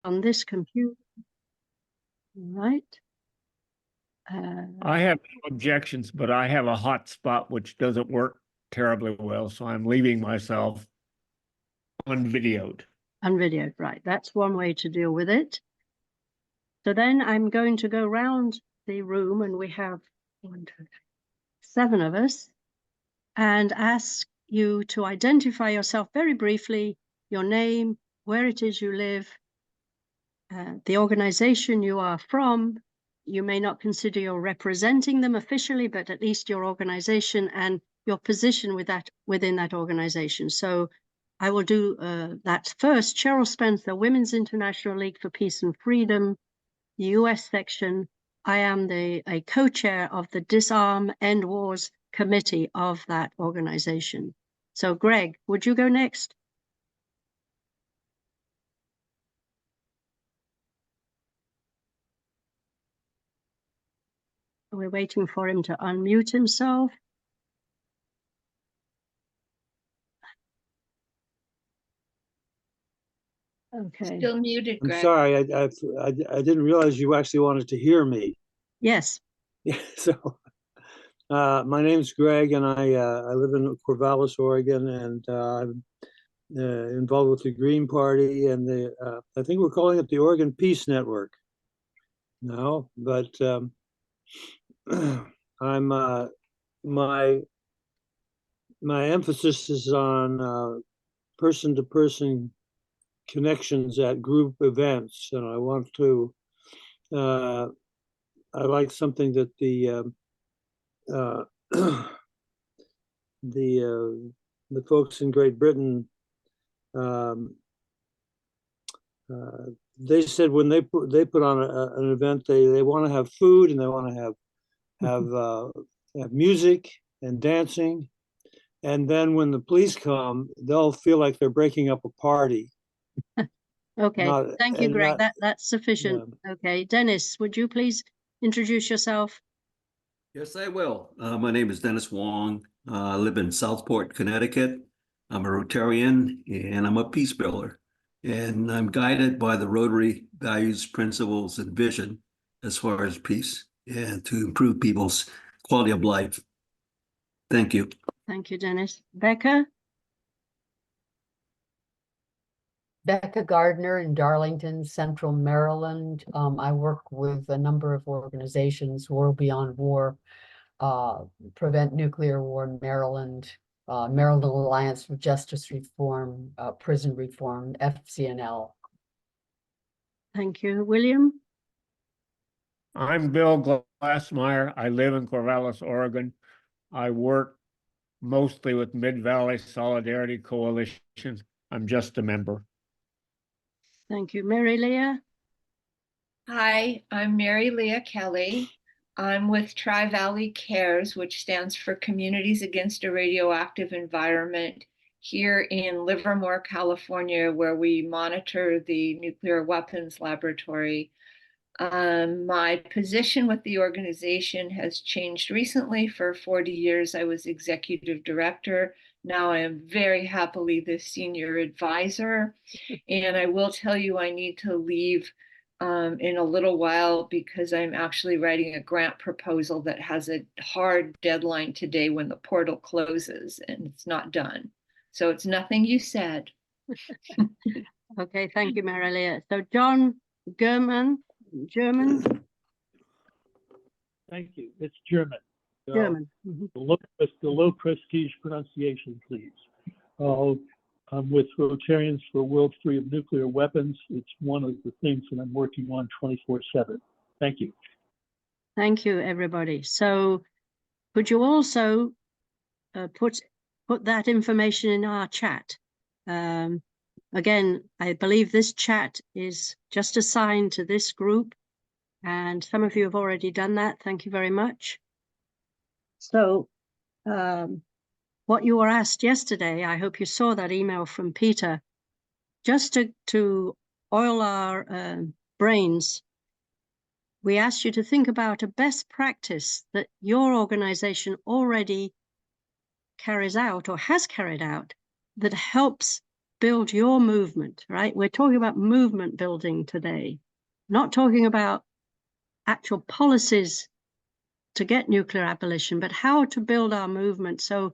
on this computer. Right. I have no objections, but I have a hotspot which doesn't work terribly well, so I'm leaving myself unvideoed. Unvideoed, right. That's one way to deal with it. So then I'm going to go round the room, and we have 1, 2, 3, 7 of us, and ask you to identify yourself very briefly, your name, where it is you live, the organization you are from. You may not consider you're representing them officially, but at least your organization and your position within that organization. So I will do that first. Cheryl Spencer, Women's International League for Peace and Freedom, US section. I am a co-chair of the Disarm End Wars Committee of that organization. So Greg, would you go next? We're waiting for him to unmute himself. Okay. Still muted, Greg. I'm sorry, I didn't realize you actually wanted to hear me. Yes. Yeah, so my name's Greg, and I live in Corvallis, Oregon, and I'm involved with the Green Party and I think we're calling it the Oregon Peace Network now, but I'm my emphasis is on person-to-person connections at group events, and I want to I like something that the folks in Great Britain they said when they put on an event, they want to have food, and they want to have music and dancing, and then when the police come, they'll feel like they're breaking up a party. Okay, thank you, Greg. That's sufficient. Yeah. Okay, Dennis, would you please introduce yourself? Yes, I will. My name is Dennis Wong. I live in Southport, Connecticut. I'm a Rotarian, and I'm a peace builder. And I'm guided by the Rotary values, principles, and vision as far as peace and to improve people's quality of life. Thank you. Thank you, Dennis. Becca? Becca Gardner in Darlington, Central Maryland. I work with a number of organizations: World Beyond War, Prevent Nuclear War Maryland, Maryland Alliance for Justice Reform, Prison Reform, FCNL. Thank you. William? I'm Bill Glassmeyer. I live in Corvallis, Oregon. I work mostly with Mid-Valley Solidarity Coalition. I'm just a member. Thank you. Mary Leah? Hi, I'm Mary Leah Kelly. I'm with Tri-Valley Cares, which stands for Communities Against a Radioactive Environment, here in Livermore, California, where we monitor the nuclear weapons laboratory. My position with the organization has changed recently. For 40 years, I was executive director. Now I am very happily the senior advisor. And I will tell you, I need to leave in a little while because I'm actually writing a grant proposal that has a hard deadline today when the portal closes, and it's not done. So it's nothing you said. Okay, thank you, Marilia. So John German. Thank you. It's German. German. The low prestige pronunciation, please. I'm with Rotarians for a World Free of Nuclear Weapons. It's one of the things that I'm working on 24/7. Thank you. Thank you, everybody. So could you also put that information in our chat? Again, I believe this chat is just assigned to this group, and some of you have already done that. Thank you very much. So what you were asked yesterday, I hope you saw that email from Peter, just to oil our brains. We asked you to think about a best practice that your organization already carries out or has carried out that helps build your movement, right? We're talking about movement building today, not talking about actual policies to get nuclear abolition, but how to build our movement. So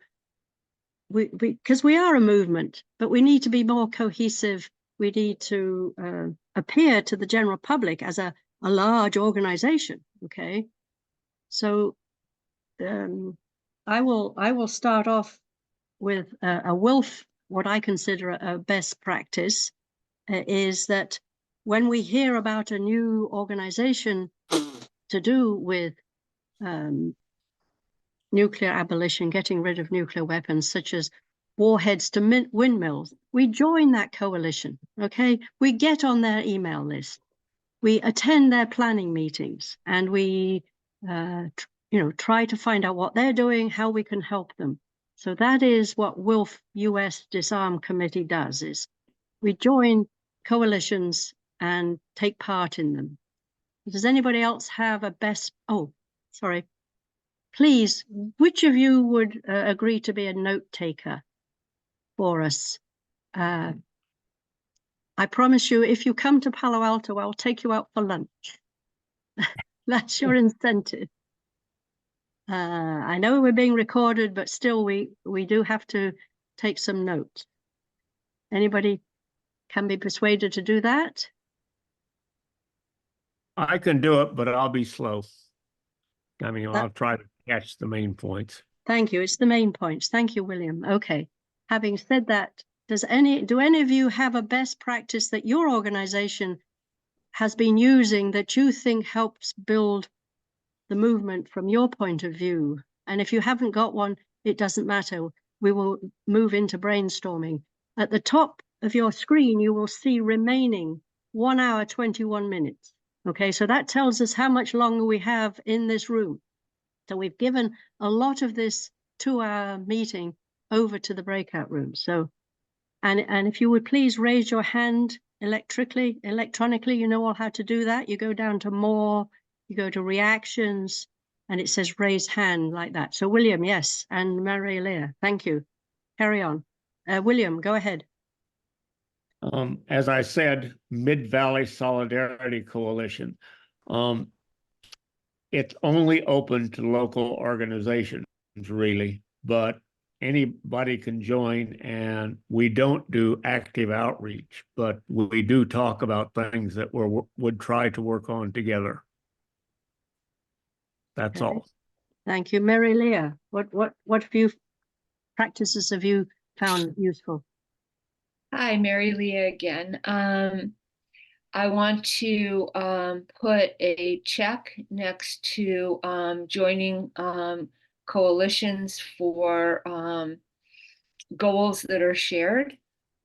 because we are a movement, but we need to be more cohesive. We need to appear to the general public as a large organization. Okay, so I will start off with a WILF. What I consider a best practice is that when we hear about a new organization to do with nuclear abolition, getting rid of nuclear weapons, such as warheads to windmills, we join that coalition, okay? We get on their email list, we attend their planning meetings, and we try to find out what they're doing, how we can help them. So that is what WILF US Disarm Committee does, is we join coalitions and take part in them. Does anybody else have a best, oh, sorry. Please, which of you would agree to be a note taker for us? I promise you, if you come to Palo Alto, I'll take you out for lunch. That's your incentive. I know we're being recorded, but still we do have to take some notes. Anybody can be persuaded to do that? I can do it, but I'll be slow. I mean, I'll try to catch the main points. Thank you. It's the main points. Thank you, William. Okay. Having said that, do any of you have a best practice that your organization has been using that you think helps build the movement from your point of view? And if you haven't got one, it doesn't matter. We will move into brainstorming. At the top of your screen, you will see remaining 1 hour, 21 minutes. Okay, so that tells us how much longer we have in this room. So we've given a lot of this 2-hour meeting over to the breakout room. So, and if you would please raise your hand electronically, you know all how to do that. You go down to more, you go to reactions, and it says raise hand like that. So William, yes, and Mary Leah, thank you. Carry on. William, go ahead. As I said, Mid-Valley Solidarity Coalition. It's only open to local organizations, really, but anybody can join, and we don't do active outreach, but we do talk about things that we would try to work on together. That's all. Thank you. Mary Leah, what practices have you found useful? Hi, Mary Leah again. I want to put a check next to joining coalitions for goals that are shared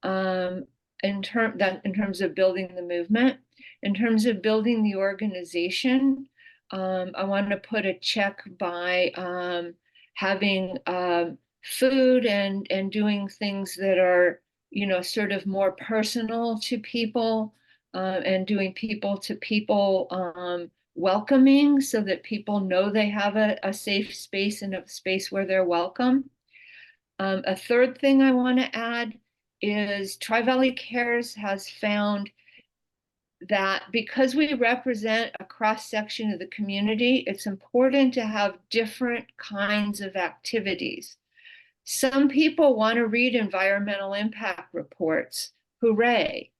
in terms of building the movement. In terms of building the organization, I want to put a check by having food and doing things that are, sort of more personal to people, and doing people-to-people welcoming, so that people know they have a safe space and a space where they're welcome. A third thing I want to add is Tri-Valley Cares has found that because we represent a cross-section of the community, it's important to have different kinds of activities. Some people want to read environmental impact reports, hooray.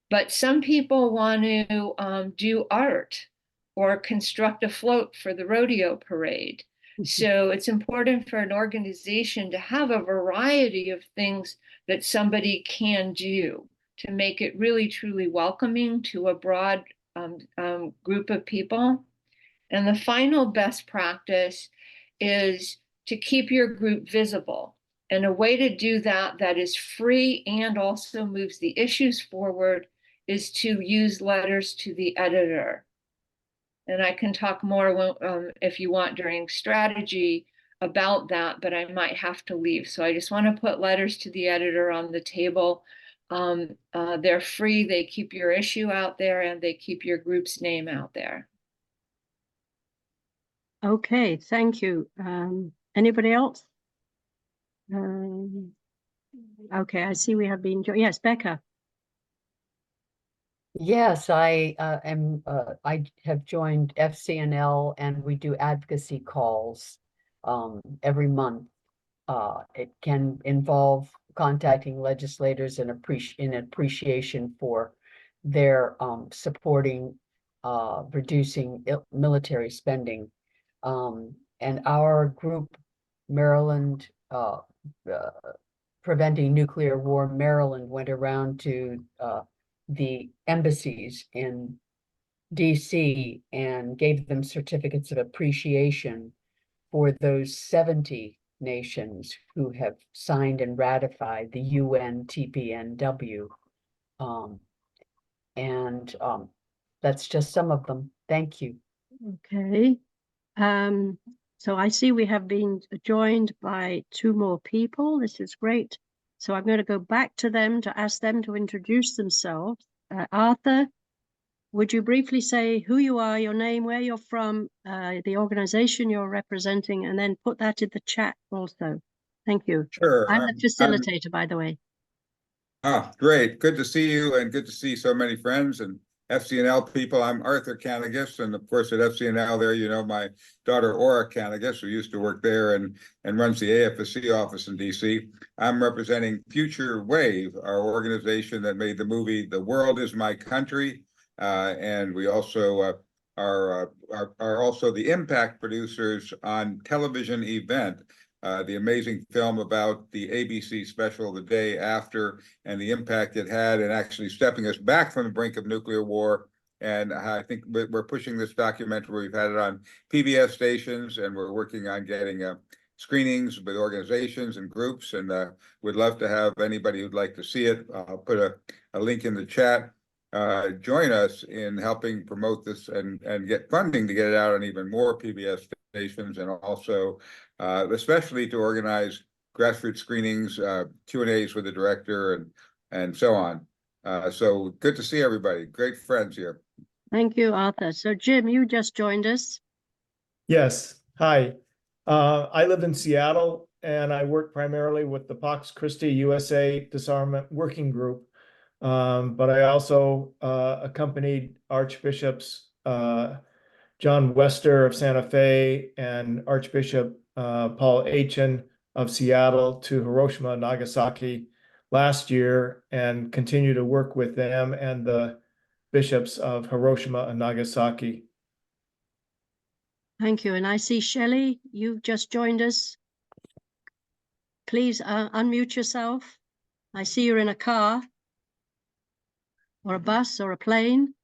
But some people want to do art or construct a float for the rodeo parade. So it's important for an organization to have a variety of things that somebody can do to make it really truly welcoming to a broad group of people. And the final best practice is to keep your group visible. And a way to do that is free and also moves the issues forward is to use letters to the editor. And I can talk more if you want during strategy about that, but I might have to leave. So I just want to put letters to the editor on the table. They're free, they keep your issue out there, and they keep your group's name out there. Okay, thank you. Anybody else? Okay, I see we have been, yes, Becca. Yes, I I have joined FCNL and we do advocacy calls every month. It can involve contacting legislators and in appreciation for their supporting reducing military spending. And our group, Maryland Preventing Nuclear War Maryland, went around to the embassies in DC and gave them certificates of appreciation for those 70 nations who have signed and ratified the UN TPNW. And that's just some of them. Thank you. Okay. So I see we have been joined by 2 more people. This is great. So I'm going to go back to them to ask them to introduce themselves. Arthur, would you briefly say who you are, your name, where you're from, the organization you're representing, and then put that in the chat also. Thank you. Sure. I'm the facilitator, by the way. Great. Good to see you and good to see so many friends and FCNL people. I'm Arthur Canagis, and of course at FCNL there, you know, my daughter Aura Canagis, who used to work there and runs the AFSC office in DC. I'm representing Future Wave, our organization that made the movie The World Is My Country. And we also are also the impact producers on Television Event, the amazing film about the ABC special the day after and the impact it had and actually stepping us back from the brink of nuclear war. And I think we're pushing this documentary. We've had it on PBS stations, and we're working on getting screenings with organizations and groups, and we'd love to have anybody who'd like to see it. I'll put a link in the chat. Join us in helping promote this and get funding to get it out on even more PBS stations, and also especially to organize grassroots screenings, Q&As with the director, and so on. So good to see everybody. Great friends here. Thank you, Arthur. So Jim, you just joined us. Yes. Hi. I live in Seattle and I work primarily with the Pax Christi USA Disarmament Working Group. But I also accompanied Archbishops John Wester of Santa Fe and Archbishop Paul Aitchen of Seattle to Hiroshima and Nagasaki last year, and continue to work with them and the bishops of Hiroshima and Nagasaki. Thank you. And I see Shelley, you've just joined us. Please unmute yourself. I see you're in a car or a bus or a plane.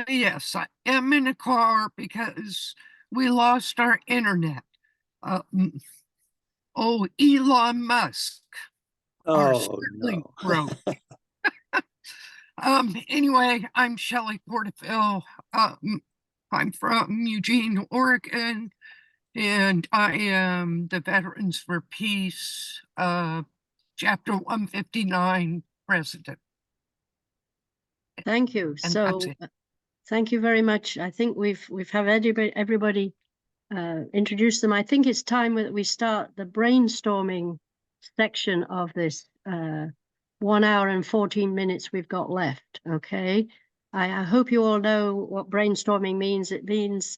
Yes, I am in a car because we lost our internet. Elon Musk. Our Oh, Starlink no. broke. Anyway, I'm Shelley Porterfield. I'm from Eugene, Oregon, and I am the Veterans for Peace, Chapter 159 president. Thank you. And So thank you very much. I think we've had everybody introduce them. I think it's time that we start the brainstorming section of this 1 hour and 14 minutes we've got left. Okay. I hope you all know what brainstorming means. It means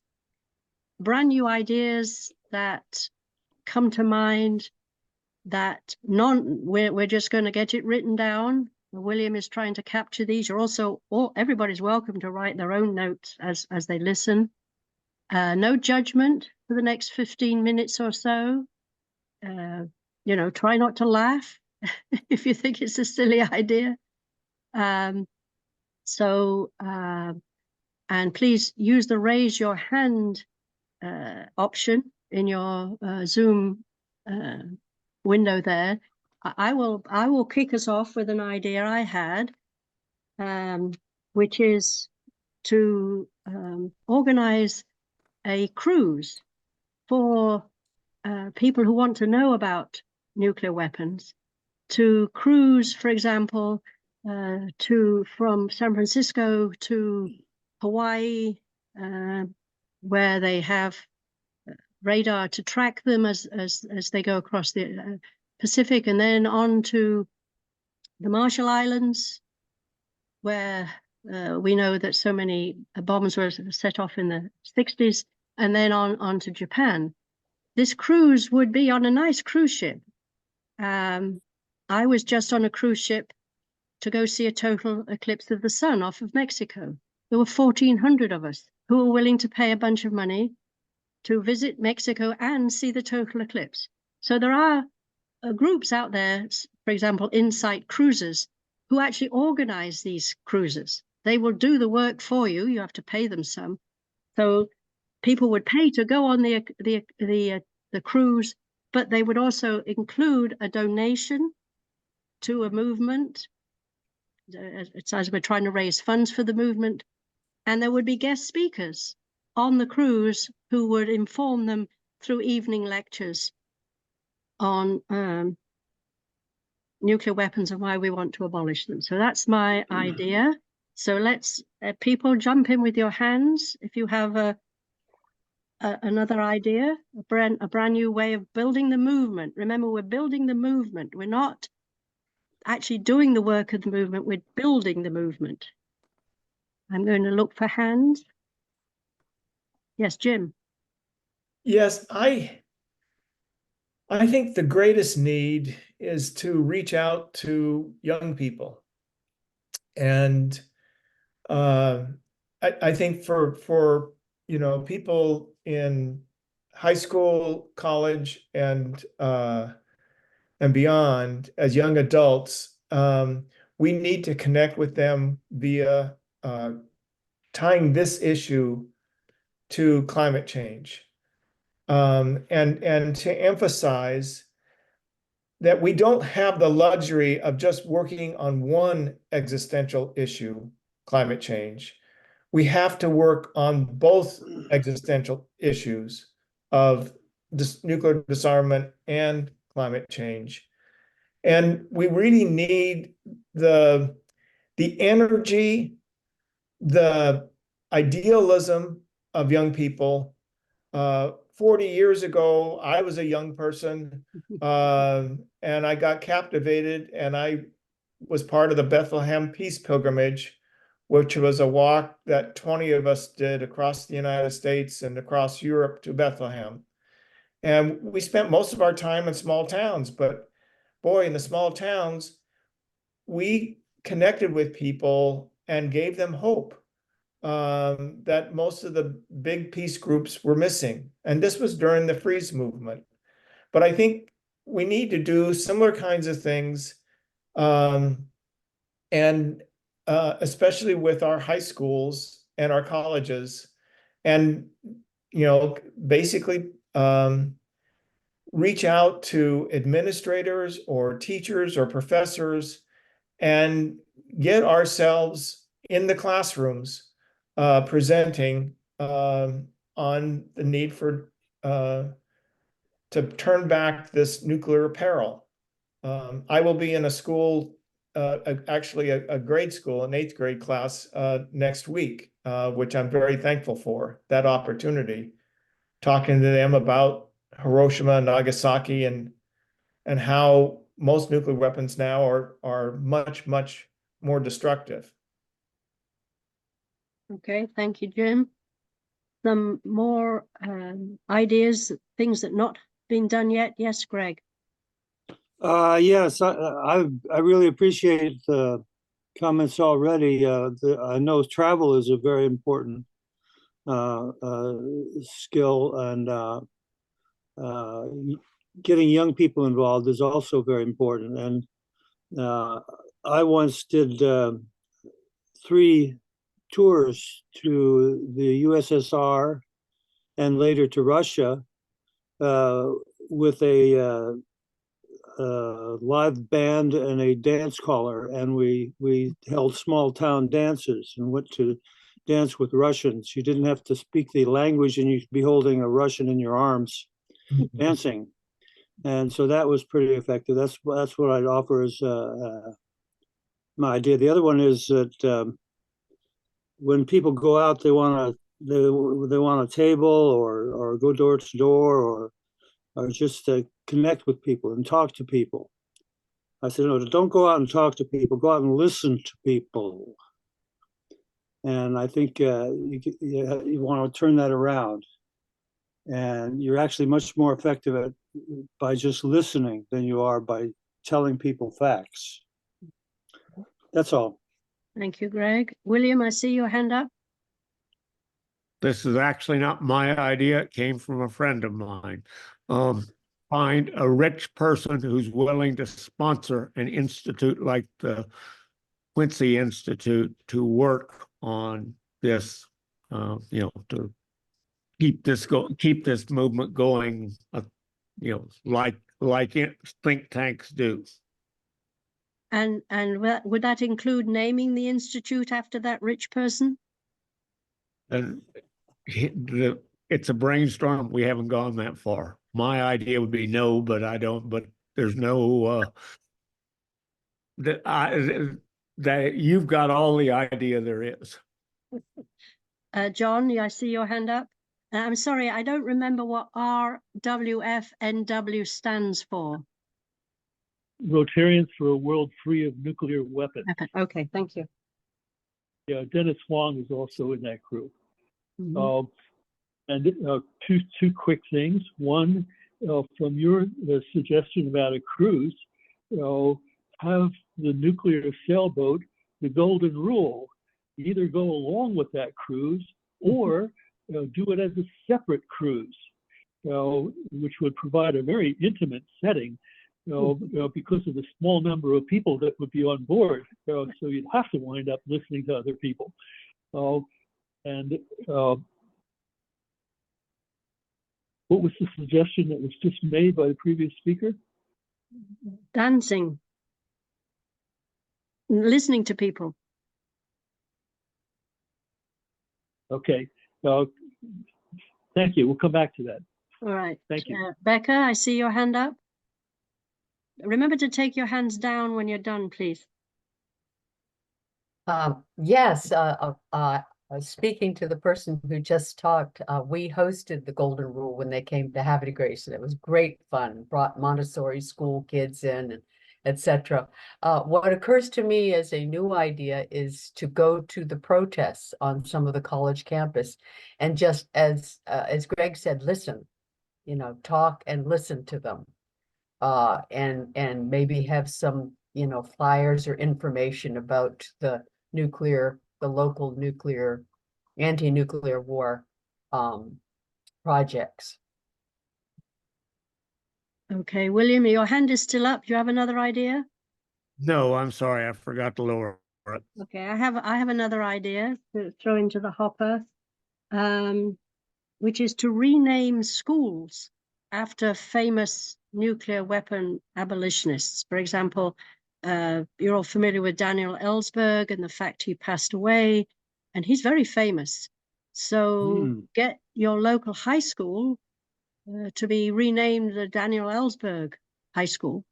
brand new ideas that come to mind, that we're just going to get it written down. William is trying to capture these. You're also, everybody's welcome to write their own notes as they listen. No judgment for the next 15 minutes or so. You know, try not to laugh if you think it's a silly idea. And please use the raise your hand option in your Zoom window there. I will kick us off with an idea I had, which is to organize a cruise for people who want to know about nuclear weapons, to cruise, for example, from San Francisco to Hawaii, where they have radar to track them as they go across the Pacific, and then on to the Marshall Islands, where we know that so many bombs were set off in the 60s, and then on to Japan. This cruise would be on a nice cruise ship. I was just on a cruise ship to go see a total eclipse of the sun off of Mexico. There were 1,400 of us who were willing to pay a bunch of money to visit Mexico and see the total eclipse. So there are groups out there, for example, Insight Cruises, who actually organize these cruises. They will do the work for you. You have to pay them some. So people would pay to go on the cruise, but they would also include a donation to a movement. It's as we're trying to raise funds for the movement. And there would be guest speakers on the cruise who would inform them through evening lectures on nuclear weapons and why we want to abolish them. So that's my idea. So let's people jump in with your hands if you have another idea, a brand new way of building the movement. Remember, we're building the movement. We're not actually doing the work of the movement. We're building the movement. I'm going to look for hands. Yes, Jim. Yes, I think the greatest need is to reach out to young people. And I think for people in high school, college, and beyond, as young adults, we need to connect with them via tying this issue to climate change, and to emphasize that we don't have the luxury of just working on one existential issue, climate change. We have to work on both existential issues of nuclear disarmament and climate change. And we really need the energy, the idealism of young people. 40 years ago, I was a young person, and I got captivated, and I was part of the Bethlehem Peace Pilgrimage, which was a walk that 20 of us did across the United States and across Europe to Bethlehem. And we spent most of our time in small towns, but boy, in the small towns, we connected with people and gave them hope that most of the big peace groups were missing. And this was during the freeze movement. But I think we need to do similar kinds of things, and especially with our high schools and our colleges, and basically reach out to administrators or teachers or professors and get ourselves in the classrooms presenting on the need for to turn back this nuclear peril. I will be in a school, actually a grade school, an 8th grade class next week, which I'm very thankful for that opportunity, talking to them about Hiroshima and Nagasaki and how most nuclear weapons now are much, much more destructive. Okay, thank you, Jim. Some more ideas, things that not been done yet. Yes, Greg. Yes, I really appreciate the comments already. I know travel is a very important skill, and getting young people involved is also very important. And I once did 3 tours to the USSR and later to Russia with a live band and a dance caller, and we held small town dances and went to dance with Russians. You didn't have to speak the language, and you'd be holding a Russian in your arms dancing, and so that was pretty effective. That's what I'd offer as my idea. The other one is that when people go out, they want to they want a table or go door to door or just to connect with people and talk to people. I said, no, don't go out and talk to people. Go out and listen to people. And I think you want to turn that around. And you're actually much more effective by just listening than you are by telling people facts. That's all. Thank you, Greg. William, I see your hand up. This is actually not my idea. It came from a friend of mine. Find a rich person who's willing to sponsor an institute like the Quincy Institute to work on this, to keep this movement going, like think tanks do. And would that include naming the institute after that rich person? And it's a brainstorm. We haven't gone that far. My idea would be no, but I don't. But there's no that you've got all the idea there is. John, I see your hand up. I'm sorry, I don't remember what RWFNW stands for. Rotarians for a World Free of Nuclear Weapons. Okay, thank you. Yeah, Dennis Wong is also in that group. Mhm. And two quick things. One, from your suggestion about a cruise, have the nuclear sailboat, the golden rule, either go along with that cruise or do it as a separate cruise, which would provide a very intimate setting, because of the small number of people that would be on board. So you'd have to wind up listening to other people. What was the suggestion that was just made by the previous speaker? Dancing. Listening to people. Okay. Thank you. We'll come back to that. All right. Thank you. Becca, I see your hand up. Remember to take your hands down when you're done, please. Yes, speaking to the person who just talked, we hosted the Golden Rule when they came to Havre de Grace, and it was great fun. Brought Montessori school kids in, and etc. What occurs to me as a new idea is to go to the protests on some of the college campus, and just as Greg said, listen, talk and listen to them, and maybe have some flyers or information about the local nuclear, anti-nuclear war projects. Okay, William, your hand is still up. Do you have another idea? No, I'm sorry, I forgot to lower it. Okay, I have another idea to throw into the hopper, which is to rename schools after famous nuclear weapon abolitionists. For example, you're all familiar with Daniel Ellsberg and the fact he passed away, and he's very famous. So get your local high school to be renamed the Daniel Ellsberg High School,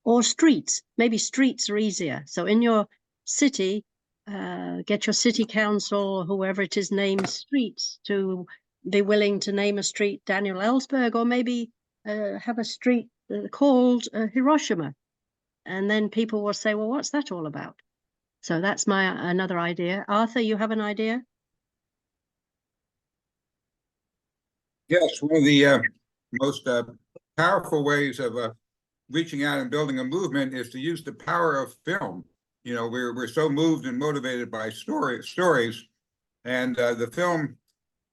or streets. Maybe streets are easier. So in your city, get your city council or whoever it is name streets to be willing to name a street Daniel Ellsberg, or maybe have a street called Hiroshima. And then people will say, well, what's that all about? So that's another idea. Arthur, you have an idea? Yes, one of the most powerful ways of reaching out and building a movement is to use the power of film. We're so moved and motivated by stories, and the film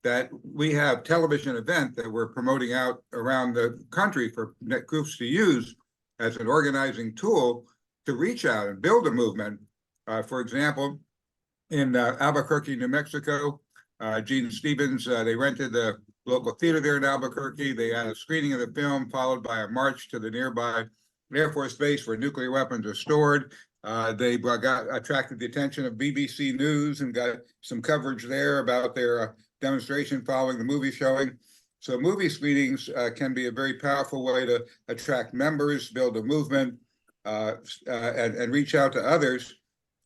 that we have television event that we're promoting out around the country for groups to use as an organizing tool to reach out and build a movement. For example, in Albuquerque, New Mexico, Gene Stevens, they rented the local theater there in Albuquerque. They had a screening of the film followed by a march to the nearby Air Force Base where nuclear weapons are stored. They attracted the attention of BBC News and got some coverage there about their demonstration following the movie showing. So movie screenings can be a very powerful way to attract members, build a movement, and reach out to others.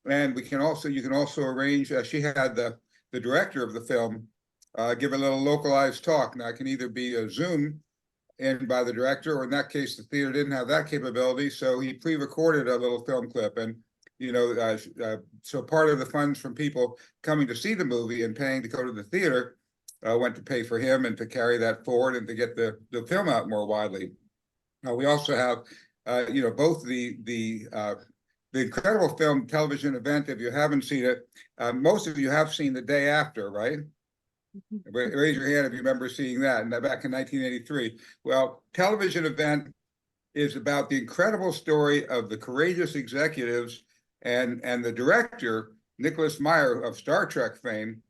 And you can also arrange, she had the director of the film give a little localized talk. Now, it can either be a Zoom in by the director, or in that case, the theater didn't have that capability, so he pre-recorded a little film clip. And so part of the funds from people coming to see the movie and paying to go to the theater went to pay for him and to carry that forward and to get the film out more widely. We also have, both the incredible film television event. If you haven't seen it, most of you have seen The Day After, right? Raise your hand if you remember seeing that, and back in 1983. Well, television event is about the incredible story of the courageous executives and the director, Nicholas Meyer of Star Trek fame,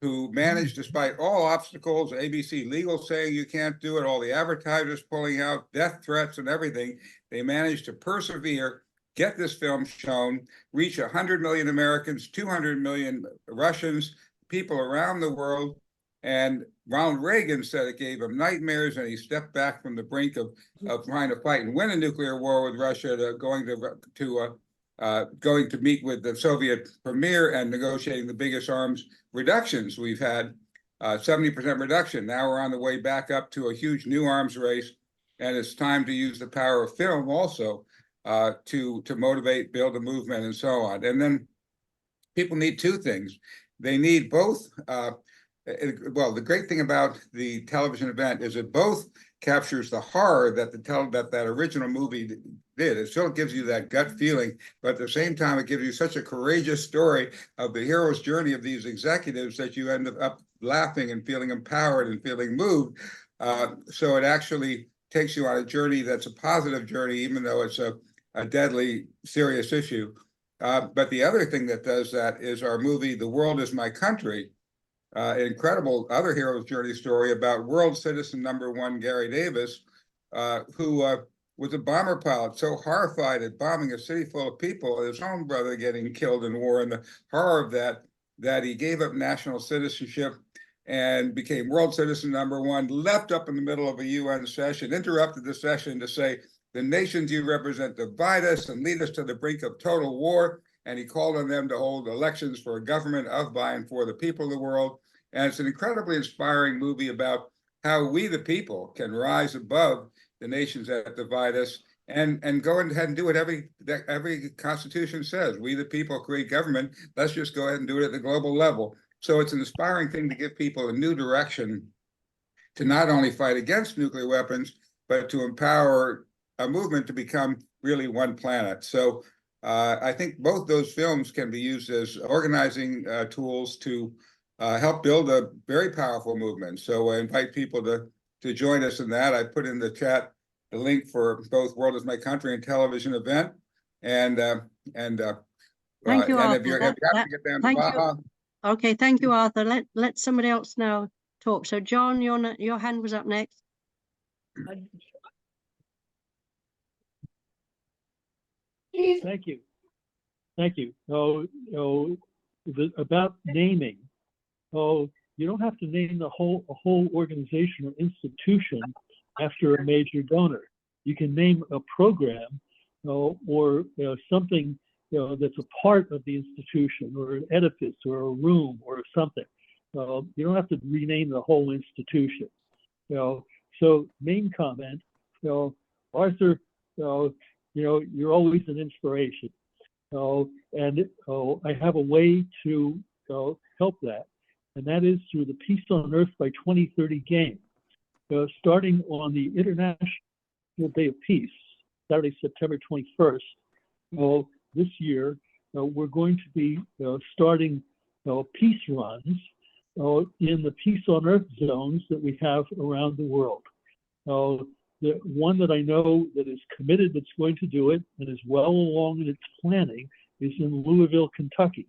who managed, despite all obstacles, ABC legal saying you can't do it, all the advertisers pulling out, death threats and everything, they managed to persevere, get this film shown, reach 100 million Americans, 200 million Russians, people around the world. And Ronald Reagan said it gave him nightmares, and he stepped back from the brink of trying to fight and win a nuclear war with Russia to going to meet with the Soviet premier and negotiating the biggest arms reductions we've had, 70% reduction. Now we're on the way back up to a huge new arms race, and it's time to use the power of film also to motivate, build a movement, and so on. And then people need two things. They need both. Well, the great thing about the television event is it both captures the horror that that original movie did. It still gives you that gut feeling, but at the same time, it gives you such a courageous story of the hero's journey of these executives that you end up laughing and feeling empowered and feeling moved. So it actually takes you on a journey that's a positive journey, even though it's a deadly, serious issue. But the other thing that does that is our movie, The World Is My Country, incredible other hero's journey story about world citizen #1 Gary Davis, who was a bomber pilot, so horrified at bombing a city full of people, his own brother getting killed in war, and the horror of that he gave up national citizenship and became world citizen #1, leapt up in the middle of a UN session, interrupted the session to say, "The nations you represent divide us and lead us to the brink of total war." And he called on them to hold elections for a government of, by, and for the people of the world. And it's an incredibly inspiring movie about how we, the people, can rise above the nations that divide us and go ahead and do what every constitution says. We, the people, create government. Let's just go ahead and do it at the global level. So it's an inspiring thing to give people a new direction to not only fight against nuclear weapons, but to empower a movement to become really one planet. So I think both those films can be used as organizing tools to help build a very powerful movement. So I invite people to join us in that. I put in the chat the link for both World Is My Country and television event. And thank you, and Arthur. if you have to get down to Baja. Okay, thank you, Arthur. Let somebody else now talk. So John, your hand was up next. Thank you. Thank you. About naming. You don't have to name a whole organization or institution after a major donor. You can name a program, or something that's a part of the institution, or an edifice, or a room, or something. You don't have to rename the whole institution. So main comment. Arthur. You're always an inspiration. And I have a way to help that, and that is through the Peace on Earth by 2030 game. Starting on the International Day of Peace, Saturday, September 21st, this year, we're going to be starting peace runs in the Peace on Earth zones that we have around the world. The one that I know that is committed that's going to do it and is well along in its planning is in Louisville, Kentucky.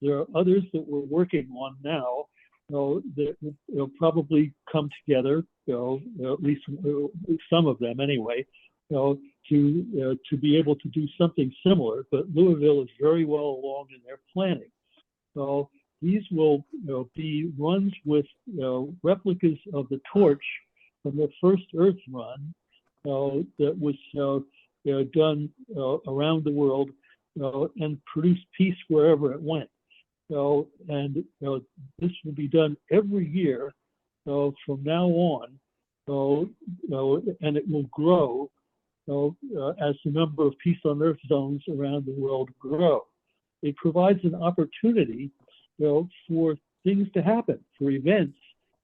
There are others that we're working on now that will probably come together, at least some of them anyway, to be able to do something similar. But Louisville is very well along in their planning. So these will be runs with replicas of the torch from the first Earth run that was done around the world and produced peace wherever it went. and this will be done every year from now on, and it will grow as the number of Peace on Earth zones around the world grow. It provides an opportunity for things to happen, for events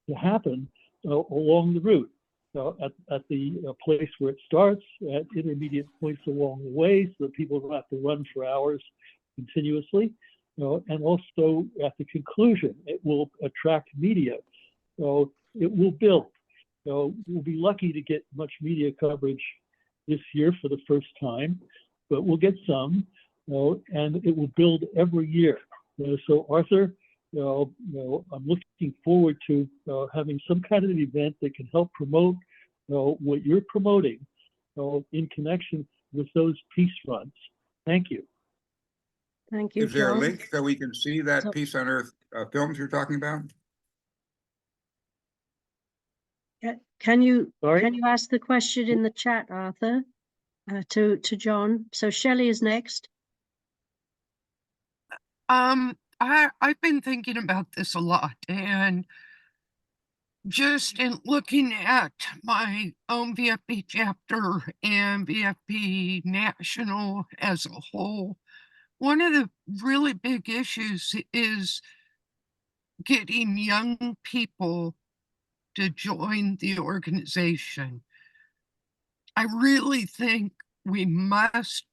to happen along the route. At the place where it starts, at intermediate points along the way, so that people don't have to run for hours continuously, and also at the conclusion, it will attract media. So it will build. We'll be lucky to get much media coverage this year for the first time, but we'll get some, and it will build every year. So Arthur, I'm looking forward to having some kind of event that can help promote what you're promoting in connection with those peace runs. Thank you. Thank you, Is there a John. link so we can see that So- Peace on Earth films you're talking about? Can you Sorry? ask the question in the chat, Arthur, to John? So Shelley is next. I've been thinking about this a lot, and just in looking at my own VFP chapter and VFP national as a whole, one of the really big issues is getting young people to join the organization. I really think we must,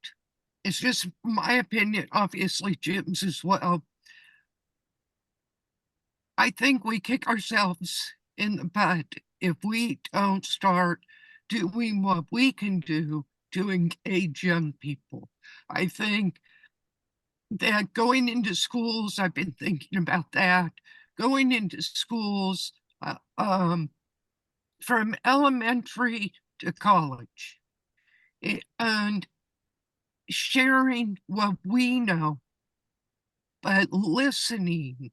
it's just my opinion, obviously Jim's as well. I think we kick ourselves in the butt if we don't start doing what we can do to engage young people. I think that going into schools, I've been thinking about that, going into schools from elementary to college and sharing what we know, but listening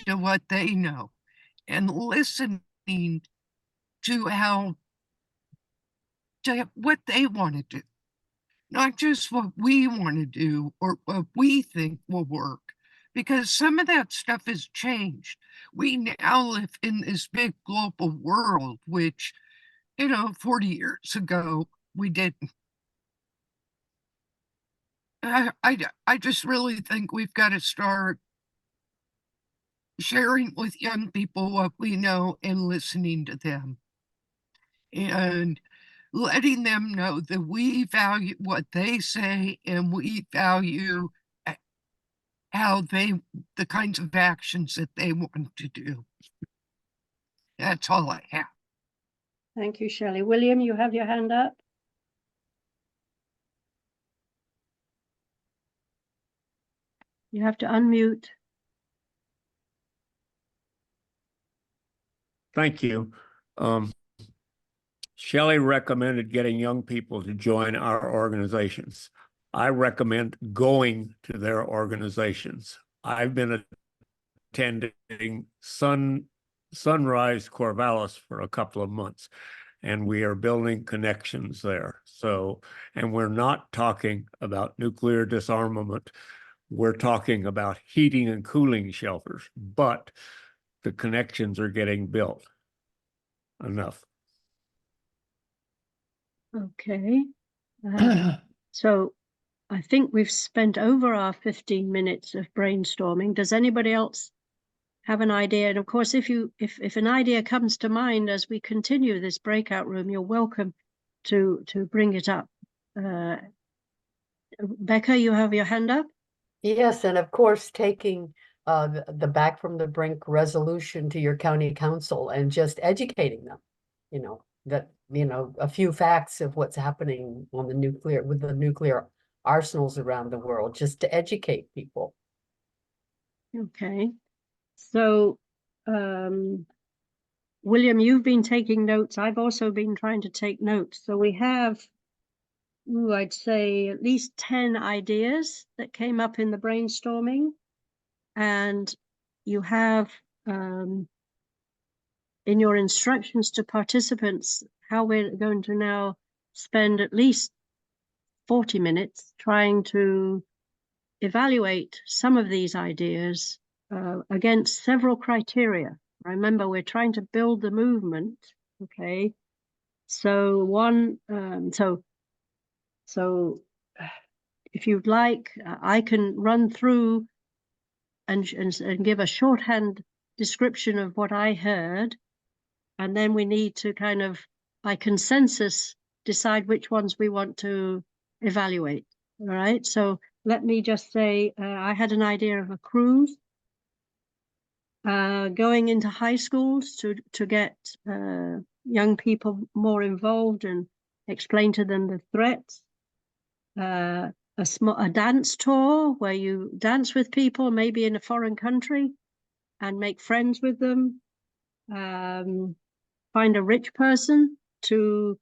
to what they know and listening to what they want to do, not just what we want to do or what we think will work, because some of that stuff has changed. We now live in this big global world, which, 40 years ago, we didn't. I just really think we've got to start sharing with young people what we know and listening to them and letting them know that we value what they say and we value the kinds of actions that they want to do. That's all I have. Thank you, Shelley. William, you have your hand up. You have to unmute. Thank you. Shelley recommended getting young people to join our organizations. I recommend going to their organizations. I've been attending Sunrise Corvallis for a couple of months, and we are building connections there. So, and we're not talking about nuclear disarmament. We're talking about heating and cooling shelters, but the connections are getting built. Enough. Okay. So I think we've spent over our 15 minutes of brainstorming. Does anybody else have an idea? And of course, if an idea comes to mind as we continue this breakout room, you're welcome to bring it up. Becca, you have your hand up? Yes, and of course, taking the Back from the Brink resolution to your county council and just educating them, a few facts of what's happening on with the nuclear arsenals around the world, just to educate people. Okay. So, William, you've been taking notes. I've also been trying to take notes. So we have, I'd say at least 10 ideas that came up in the brainstorming. And you have in your instructions to participants how we're going to now spend at least 40 minutes trying to evaluate some of these ideas against several criteria. Remember, we're trying to build the movement, okay? So if you'd like, I can run through and give a shorthand description of what I heard, and then we need to kind of, by consensus, decide which ones we want to evaluate. All right, so let me just say, I had an idea of a cruise going into high schools to get young people more involved and explain to them the threats. A dance tour where you dance with people, maybe in a foreign country, and make friends with them. Find a rich person to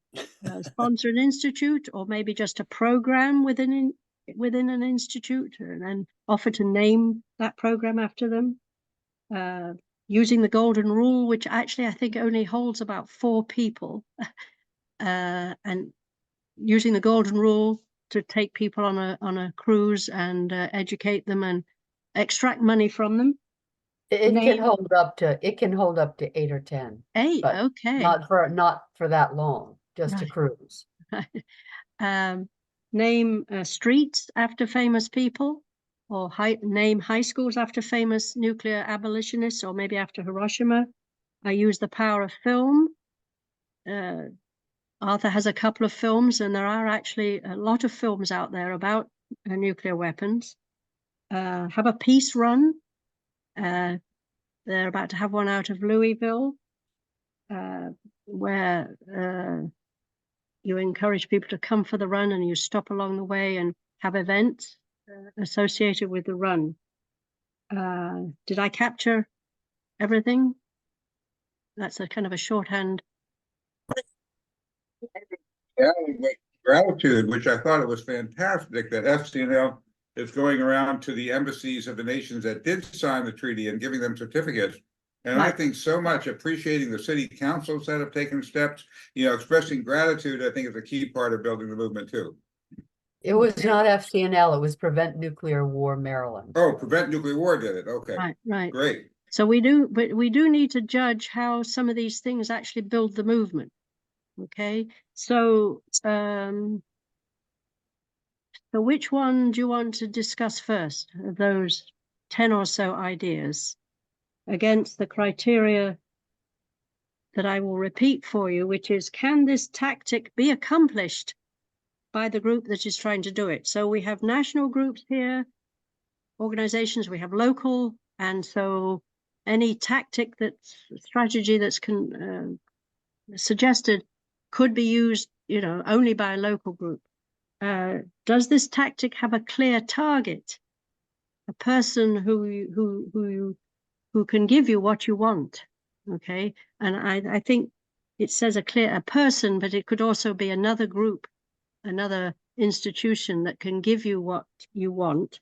sponsor an institute, or maybe just a program within an institute, and then offer to name that program after them. Using the golden rule, which actually I think only holds about 4 people, and using the golden rule to take people on a cruise and educate them and extract money from them. It can hold up to 8 or 10. 8, but okay. Not for that long, just a Right. cruise. Name streets after famous people, or name high schools after famous nuclear abolitionists, or maybe after Hiroshima. I use the power of film. Arthur has a couple of films, and there are actually a lot of films out there about nuclear weapons. Have a peace run. They're about to have one out of Louisville, where you encourage people to come for the run, and you stop along the way and have events associated with the run. Did I capture everything? That's a kind of a shorthand. Yeah, gratitude, which I thought it was fantastic that FCNL is going around to the embassies of the nations that did sign the treaty and giving them certificates. And I Right. think so much appreciating the city councils that have taken steps, expressing gratitude, I think is a key part of building the movement too. It was not FCNL, it was Prevent Nuclear War Maryland. Oh, Prevent Nuclear War did it. Okay, Right. great. So we do need to judge how some of these things actually build the movement. Okay, so which one do you want to discuss first of those 10 or so ideas against the criteria that I will repeat for you, which is, can this tactic be accomplished by the group that is trying to do it? So we have national groups here, organizations, we have local, and so any strategy that's suggested could be used, only by a local group. Does this tactic have a clear target, a person who can give you what you want? Okay, and I think it says a person, but it could also be another group, another institution that can give you what you want.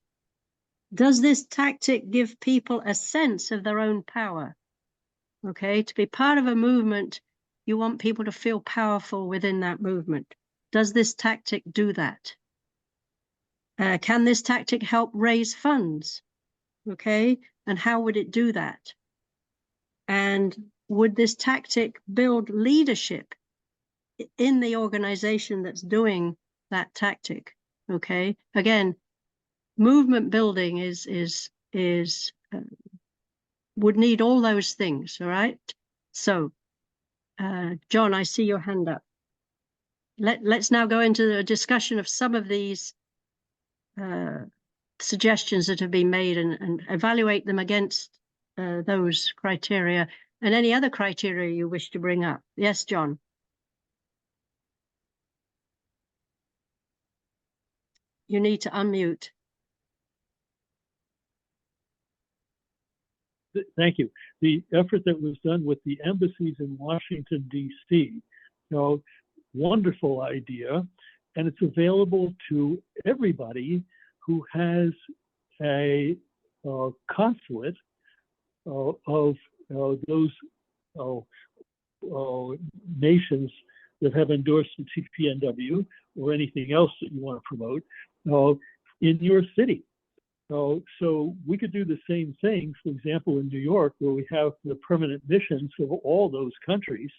Does this tactic give people a sense of their own power? Okay, to be part of a movement, you want people to feel powerful within that movement. Does this tactic do that? Can this tactic help raise funds? Okay, and how would it do that? And would this tactic build leadership in the organization that's doing that tactic? Okay, again, movement building would need all those things. All right, so John, I see your hand up. Let's now go into a discussion of some of these suggestions that have been made and evaluate them against those criteria and any other criteria you wish to bring up. Yes, John. You need to unmute. Thank you. The effort that was done with the embassies in Washington, D.C., wonderful idea, and it's available to everybody who has a consulate of those nations that have endorsed the TPNW or anything else that you want to promote in your city. So we could do the same thing, for example, in New York, where we have the permanent missions of all those countries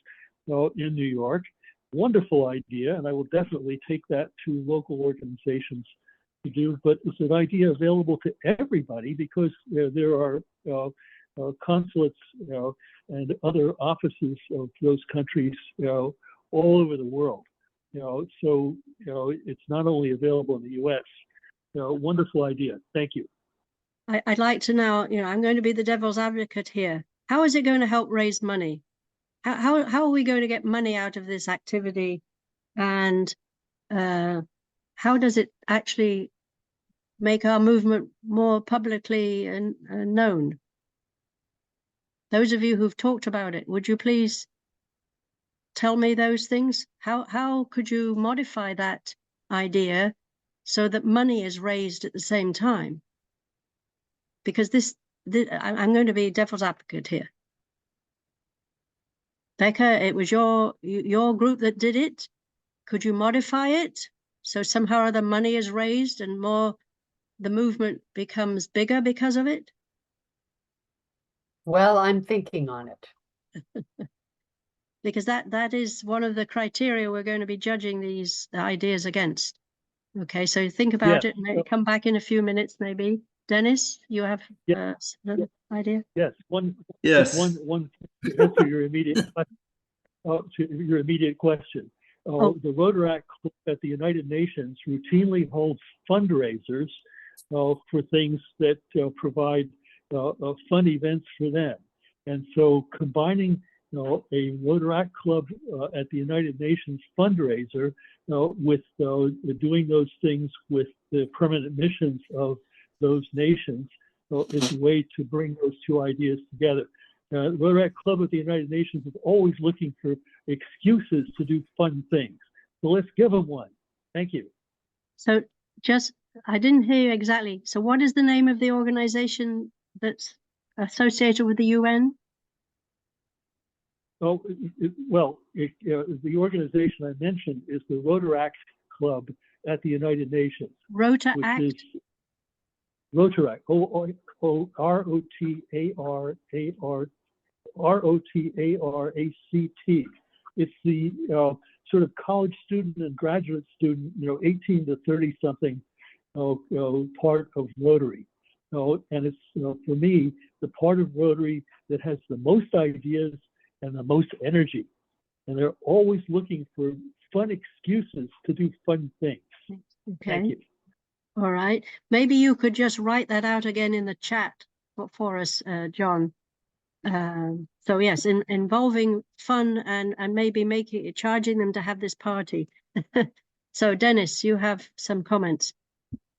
in New York. Wonderful idea, and I will definitely take that to local organizations to do. But it's an idea available to everybody because there are consulates, and other offices of those countries, all over the world. So it's not only available in the U.S. Wonderful idea. Thank you. I'd like to now, I'm going to be the devil's advocate here. How is it going to help raise money? How are we going to get money out of this activity? And how does it actually make our movement more publicly and known? Those of you who've talked about it, would you please tell me those things? How could you modify that idea so that money is raised at the same time? Because I'm going to be devil's advocate here. Becca, it was your group that did it. Could you modify it so somehow or other money is raised and the movement becomes bigger because of it? Well, I'm thinking on it. Because that is one of the criteria we're going to be judging these ideas against. Okay, so think about it, maybe come back in a few minutes, maybe. Dennis, you have an idea? Yes, one Yes. to answer your immediate question. The Rotaract Club at the United Nations routinely holds fundraisers for things that provide fun events for them. And so combining a Rotaract Club at the United Nations fundraiser with doing those things with the permanent missions of those nations is a way to bring those two ideas together. The Rotaract Club at the United Nations is always looking for excuses to do fun things. So let's give them one. Thank you. So I didn't hear you exactly. So what is the name of the organization that's associated with the UN? Oh, the organization I mentioned is the Rotaract Club at the United Nations. Rotaract? Which is Rotaract, R-O-T-A-R-A-C-T. It's the sort of college student and graduate student, 18 to 30 something, part of Rotary. And it's, for me, the part of Rotary that has the most ideas and the most energy. And they're always looking for fun excuses to do fun things. Okay. Thank you. All right. Maybe you could just write that out again in the chat for us, John. So yes, involving fun and maybe charging them to have this party. So Dennis, you have some comments.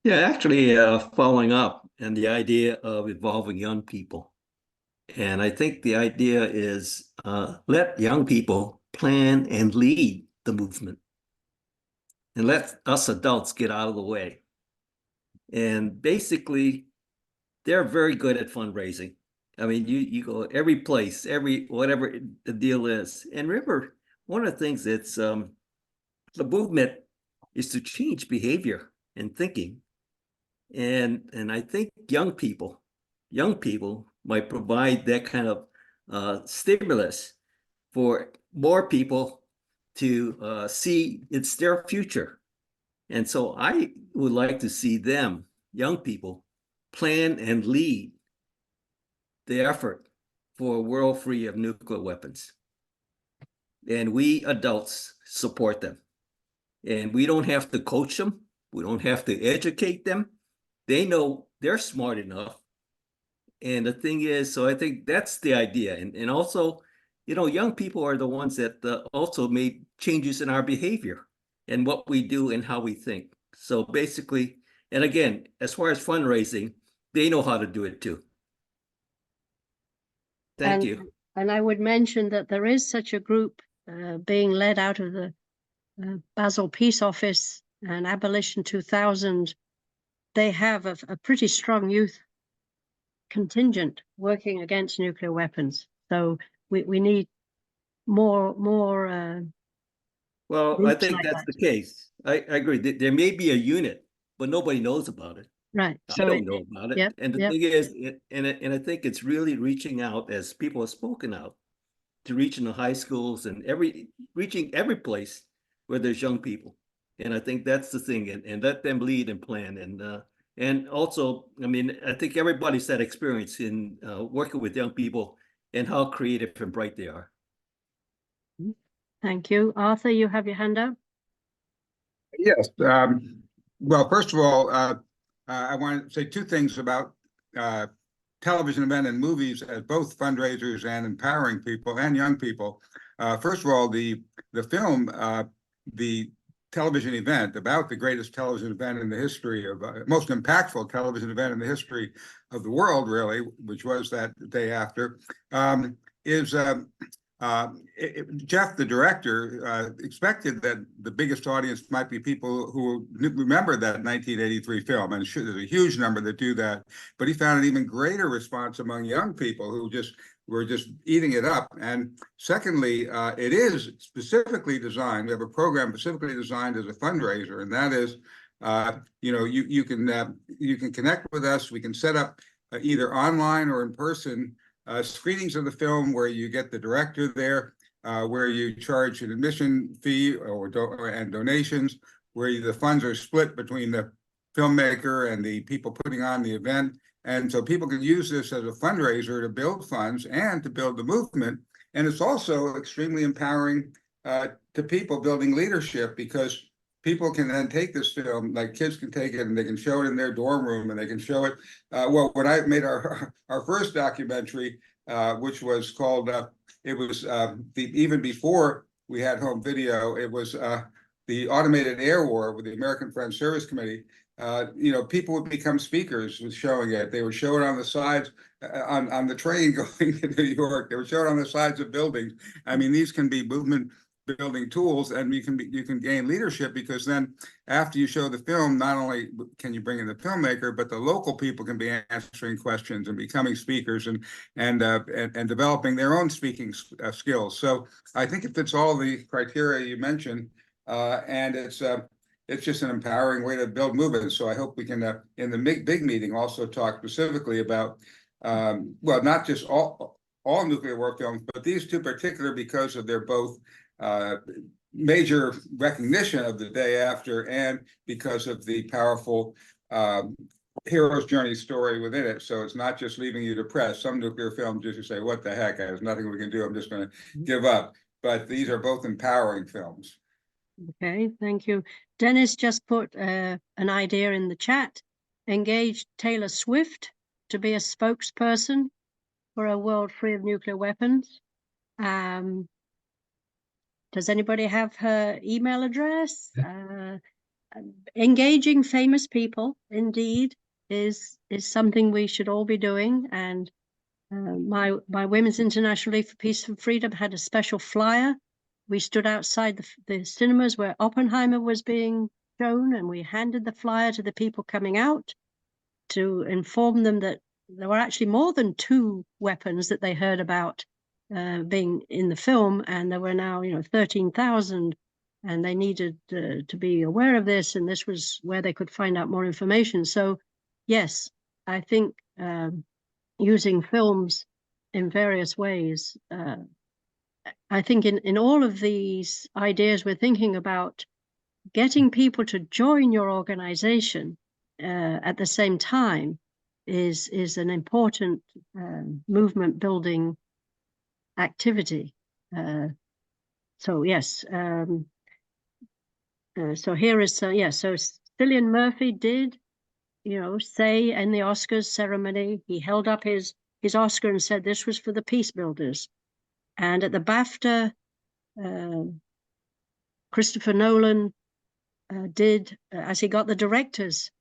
Yeah, actually, following up and the idea of involving young people. And I think the idea is let young people plan and lead the movement. And let us adults get out of the way. And basically, they're very good at fundraising. I mean, you go every place, whatever the deal is. And remember, one of the things that's the movement is to change behavior and thinking. And I think young people might provide that kind of stimulus for more people to see it's their future. And so I would like to see them, young people, plan and lead the effort for a world free of nuclear weapons. And we adults support them. And we don't have to coach them. We don't have to educate them. They know they're smart enough. And the thing is, so I think that's the idea. And also, young people are the ones that also made changes in our behavior and what we do and how we think. So basically, and again, as far as fundraising, they know how to do it too. Thank you. And I would mention that there is such a group being led out of the Basel Peace Office and Abolition 2000. They have a pretty strong youth contingent working against nuclear weapons. So we need more well, I think like that's that. the case. I agree. There may be a unit, but nobody knows about it. Right. I So don't know about it. yep, And the yep. thing is, and I think it's really reaching out as people have spoken out to reaching the high schools and reaching every place where there's young people. And I think that's the thing, and let them lead and plan. And also, I mean, I think everybody's had experience in working with young people and how creative and bright they are. Thank you. Arthur, you have your hand up. Yes. Well, first of all, I want to say two things about television event and movies as both fundraisers and empowering people and young people. First of all, the film, the television event about the greatest television event in the history of most impactful television event in the history of the world, really, which was that day after, is Jeff, the director, expected that the biggest audience might be people who remember that 1983 film, and there's a huge number that do that. But he found an even greater response among young people who were just eating it up. And secondly, it is specifically designed. We have a program specifically designed as a fundraiser, and that is, you can connect with us. We can set up either online or in person screenings of the film where you get the director there, where you charge an admission fee and donations, where the funds are split between the filmmaker and the people putting on the event. And so people can use this as a fundraiser to build funds and to build the movement. And it's also extremely empowering to people building leadership, because people can then take this film, like kids can take it and they can show it in their dorm room, and they can show it. Well, when I made our first documentary, which was called, even before we had home video, it was the Automated Air War with the American Friends Service Committee. People would become speakers with showing it. They would show it on the sides, on the train going to New York. They would show it on the sides of buildings. I mean, these can be movement building tools, and you can gain leadership, because then after you show the film, not only can you bring in the filmmaker, but the local people can be answering questions and becoming speakers and developing their own speaking skills. So I think it fits all the criteria you mentioned, and it's just an empowering way to build movements. So I hope we can in the big meeting also talk specifically about well, not just all nuclear war films, but these two particular, because of their both major recognition of the day after, and because of the powerful hero's journey story within it. So it's not just leaving you depressed. Some nuclear films just say, what the heck, there's nothing we can do, I'm just going to give up. But these are both empowering films. Okay, thank you. Dennis just put an idea in the chat. Engage Taylor Swift to be a spokesperson for a world free of nuclear weapons. Does anybody have her email address? Engaging famous people, indeed, is something we should all be doing. And my Women's International League for Peace and Freedom had a special flyer. We stood outside the cinemas where Oppenheimer was being shown, and we handed the flyer to the people coming out to inform them that there were actually more than 2 weapons that they heard about being in the film, and there were now 13,000, and they needed to be aware of this, and this was where they could find out more information. So yes, I think using films in various ways, I think in all of these ideas, we're thinking about getting people to join your organization at the same time is an important movement building activity. So yes, so here is so Cillian Murphy did say in the Oscars ceremony, he held up his Oscar and said this was for the peace builders. And at the BAFTA, Christopher Nolan did, as he got the director's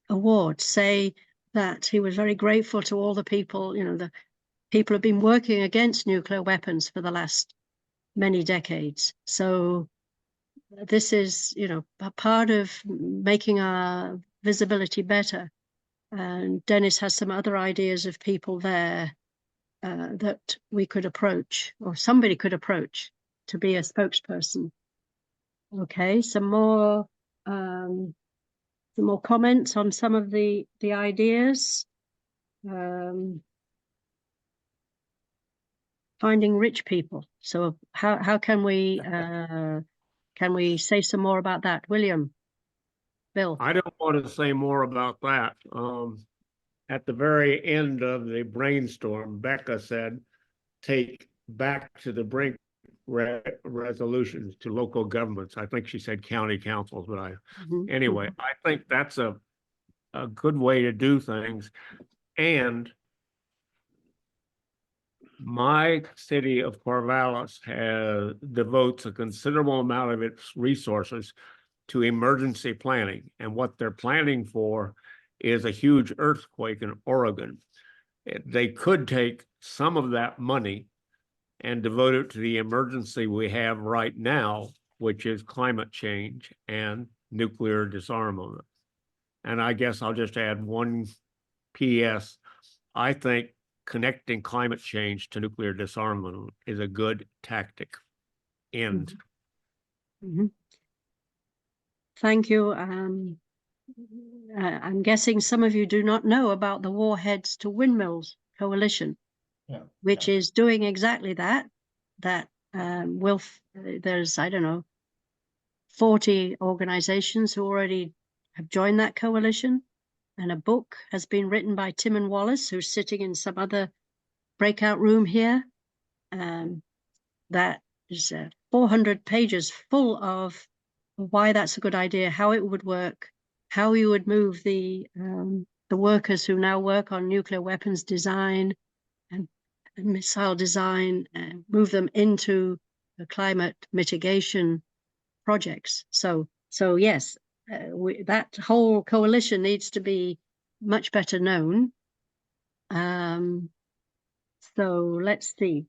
award, say that he was very grateful to all the people, the people have been working against nuclear weapons for the last many decades. So this is, a part of making our visibility better. And Dennis has some other ideas of people there that we could approach, or somebody could approach to be a spokesperson. Okay, some more some more comments on some of the ideas. Finding rich people. So how can we say some more about that? William, Bill? I don't want to say more about that. At the very end of the brainstorm, Becca said, take back to the brink resolutions to local governments. I think she said county councils, but anyway, I think that's a good way to do things. And my city of Corvallis devotes a considerable amount of its resources to emergency planning. And what they're planning for is a huge earthquake in Oregon. They could take some of that money and devote it to the emergency we have right now, which is climate change and nuclear disarmament. And I guess I'll just add one PS. I think connecting climate change to nuclear disarmament is a good tactic. End. Thank you. I'm guessing some of you do not know about the Warheads to Windmills Coalition, which is doing exactly that. There's, I don't know, 40 organizations who already have joined that coalition. And a book has been written by Tim and Wallace, who's sitting in some other breakout room here. That is 400 pages full of why that's a good idea, how it would work, how you would move the workers who now work on nuclear weapons design and missile design, and move them into the climate mitigation projects. So yes, that whole coalition needs to be much better known. So let's see,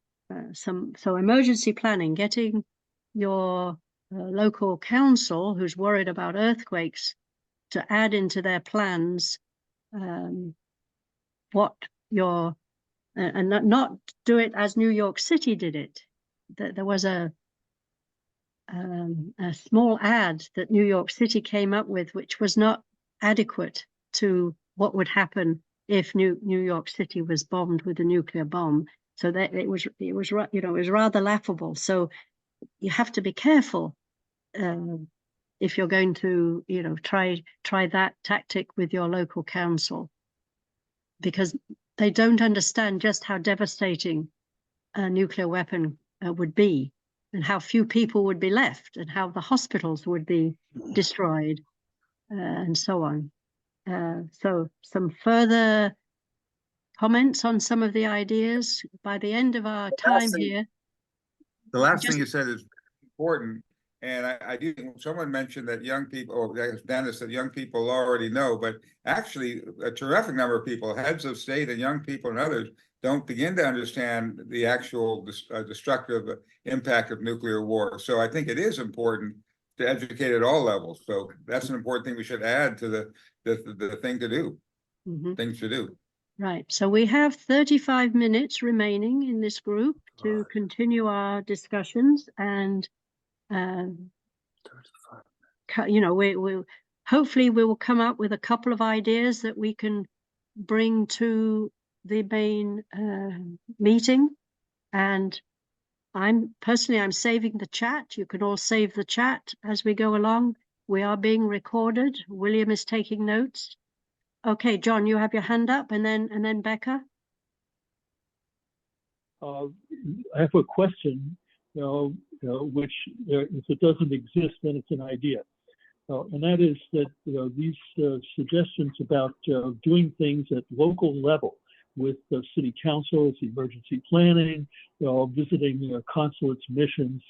so emergency planning, getting your local council who's worried about earthquakes to add into their plans what your and not do it as New York City did it. There was a small ad that New York City came up with, which was not adequate to what would happen if New York City was bombed with a nuclear bomb. So that it was rather laughable. So you have to be careful if you're going to try that tactic with your local council, because they don't understand just how devastating a nuclear weapon would be, and how few people would be left, and how the hospitals would be destroyed, and so on. So some further comments on some of the ideas by the end of our time here. The last thing you said is important. And I do, someone mentioned that young people, or Dennis said young people already know, but actually a terrific number of people, heads of state and young people and others, don't begin to understand the actual destructive impact of nuclear war. So I think it is important to educate at all levels. So that's an important thing we should add to the thing to do, things to do. Right. So we have 35 minutes remaining in this group to continue our discussions, and we hopefully we will come up with a couple of ideas that we can bring to the main meeting. And I'm saving the chat. You can all save the chat as we go along. We are being recorded. William is taking notes. Okay, John, you have your hand up, and then Becca. I have a question, which if it doesn't exist, then it's an idea. And that is that these suggestions about doing things at local level with the city councils, emergency planning, visiting consulates, missions,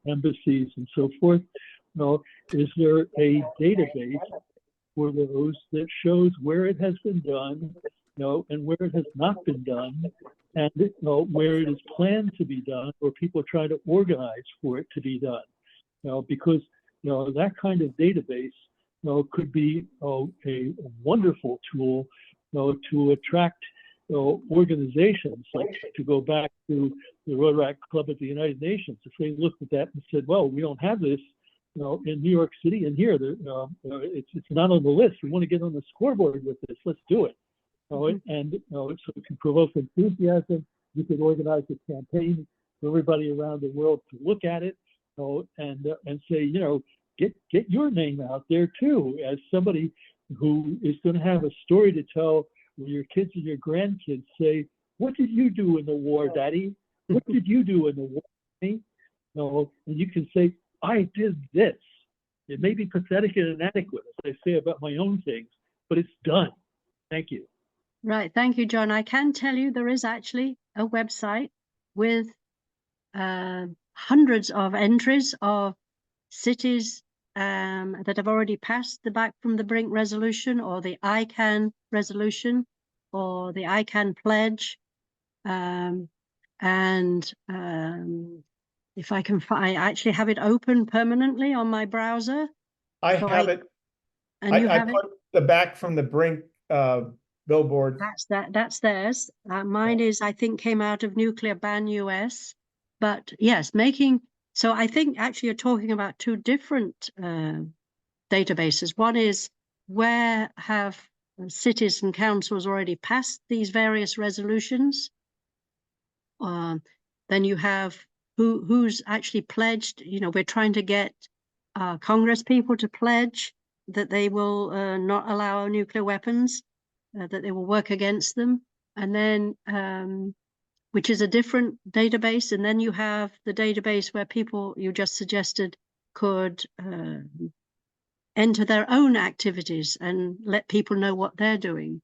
embassies, and so forth. Is there a database for those that shows where it has been done, and where it has not been done, and where it is planned to be done, or people try to organize for it to be done? Because that kind of database could be a wonderful tool to attract organizations, like to go back to the Rotaract Club at the United Nations. If they looked at that and said, well, we don't have this, in New York City and here, it's not on the list. We want to get on the scoreboard with this. Let's do it. And so it can provoke enthusiasm. You could organize a campaign for everybody around the world to look at it, and say, get your name out there too, as somebody who is going to have a story to tell when your kids and your grandkids say, "What did you do in the war, Daddy? What did you do in the war, Daddy?" And you can say, "I did this." It may be pathetic and inadequate, as I say about my own things, but it's done. Thank you. Right. Thank you, John. I can tell you there is actually a website with hundreds of entries of cities that have already passed the Back from the Brink resolution, or the ICANN resolution, or the ICANN pledge. If I can find, I actually have it open permanently on my browser. I So have it. And you I have it? put the Back from the Brink billboard. That's theirs. Mine is, I think, came out of Nuclear Ban US. But yes, so I think actually you're talking about two different databases. One is, where have cities and councils already passed these various resolutions? Then you have who's actually pledged. We're trying to get Congress people to pledge that they will not allow nuclear weapons, that they will work against them. And then, which is a different database. And then you have the database where people you just suggested could enter their own activities and let people know what they're doing.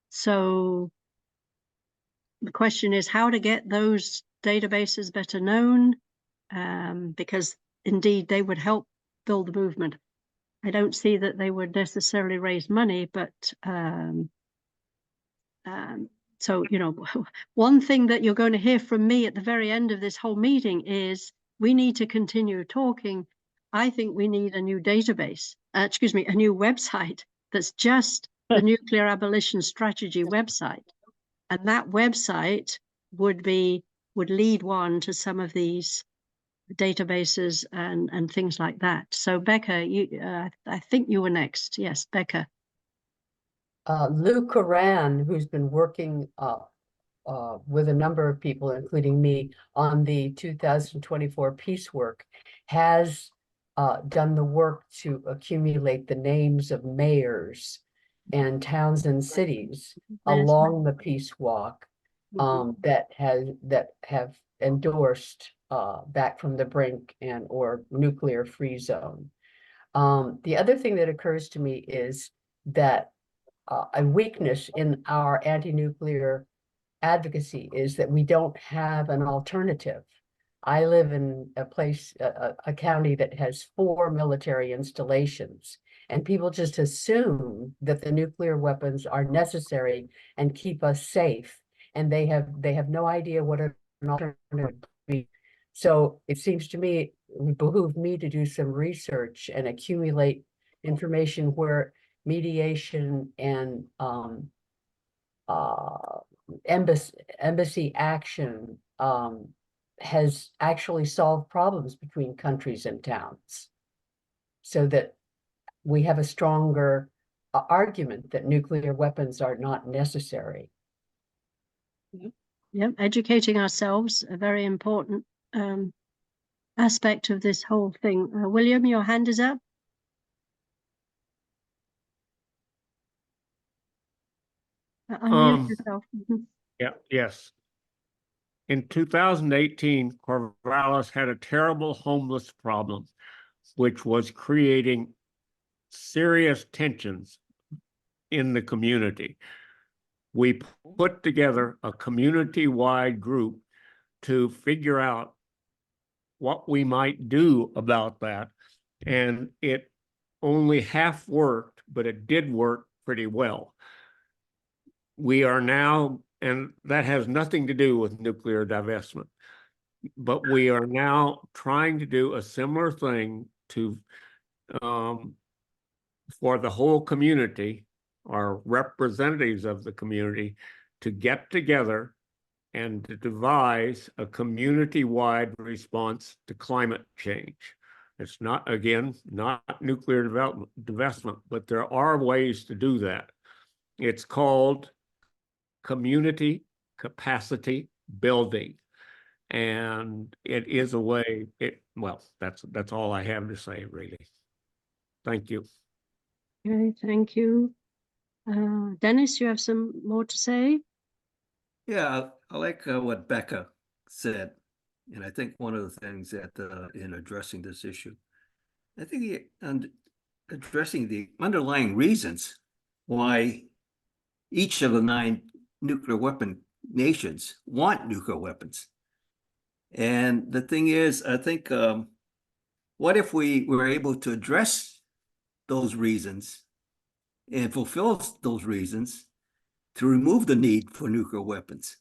So the question is how to get those databases better known, because indeed they would help build the movement. I don't see that they would necessarily raise money, but so, one thing that you're going to hear from me at the very end of this whole meeting is we need to continue talking. I think we need a new database, a new website that's just the Nuclear Abolition Strategy website. And that website would lead one to some of these databases and things like that. So Becca, I think you were next. Yes, Becca. Lou Karan, who's been working with a number of people, including me, on the 2024 peace work, has done the work to accumulate the names of mayors and towns and cities along the peace walk that have endorsed Back from the Brink and or nuclear free zone. The other thing that occurs to me is that a weakness in our anti-nuclear advocacy is that we don't have an alternative. I live in a county that has 4 military installations, and people just assume that the nuclear weapons are necessary and keep us safe, and they have no idea what an alternative would be. So it seems to me it would behoove me to do some research and accumulate information where mediation and embassy action has actually solved problems between countries and towns, so that we have a stronger argument that nuclear weapons are not necessary. Yeah, educating ourselves, a very important aspect of this whole thing. William, your hand is up. Unmute yourself. Yeah, yes. In 2018, Corvallis had a terrible homeless problem, which was creating serious tensions in the community. We put together a community-wide group to figure out what we might do about that. And it only half worked, but it did work pretty well. We are now, and that has nothing to do with nuclear divestment, but we are now trying to do a similar thing to for the whole community, or representatives of the community, to get together and to devise a community-wide response to climate change. It's not, again, not nuclear divestment, but there are ways to do that. It's called community capacity building. And it is a way, well, that's all I have to say, really. Thank you. Okay, thank you. Dennis, you have some more to say? Yeah, I like what Becca said. And I think one of the things that in addressing this issue, I think addressing the underlying reasons why each of the 9 nuclear weapon nations want nuclear weapons. And the thing is, I think, what if we were able to address those reasons and fulfill those reasons to remove the need for nuclear weapons?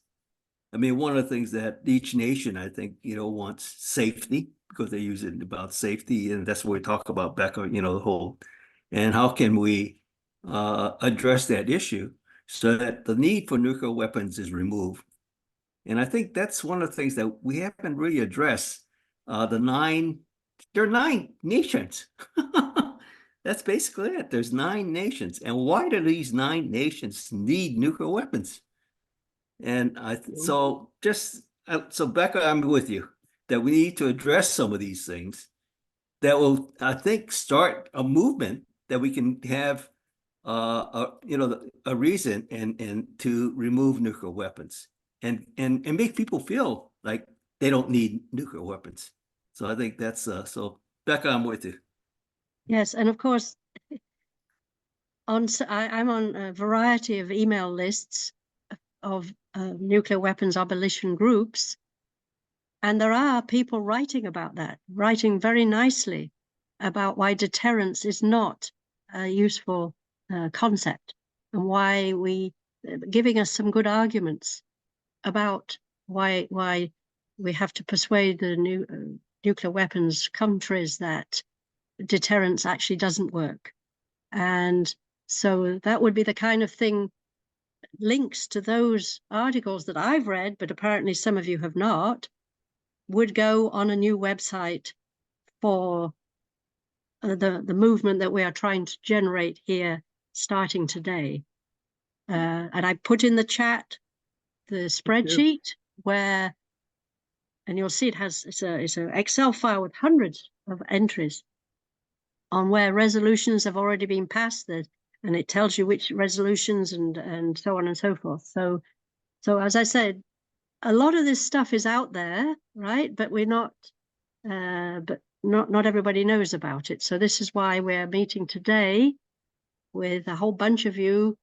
I mean, one of the things that each nation, I think, wants safety, because they use it about safety, and that's what we talk about, Becca, the whole, and how can we address that issue so that the need for nuclear weapons is removed. And I think that's one of the things that we haven't really addressed. There are 9 nations. That's basically it. There's 9 nations. And why do these 9 nations need nuclear weapons? And so Becca, I'm with you that we need to address some of these things that will, I think, start a movement that we can have, a reason and to remove nuclear weapons and make people feel like they don't need nuclear weapons. So I think that's so Becca, I'm with you. Yes, and of course, I'm on a variety of email lists of nuclear weapons abolition groups, and there are people writing about that, writing very nicely about why deterrence is not a useful concept, and why giving us some good arguments about why we have to persuade the nuclear weapons countries that deterrence actually doesn't work. And so that would be the kind of thing, links to those articles that I've read, but apparently some of you have not, would go on a new website for the movement that we are trying to generate here starting today. And I put in the chat the spreadsheet where, and you'll see it's an Excel file with hundreds of entries on where resolutions have already been passed, and it tells you which resolutions and so on and so forth. So as I said, a lot of this stuff is out there, right? But not everybody knows about it. So this is why we're meeting today with a whole bunch of you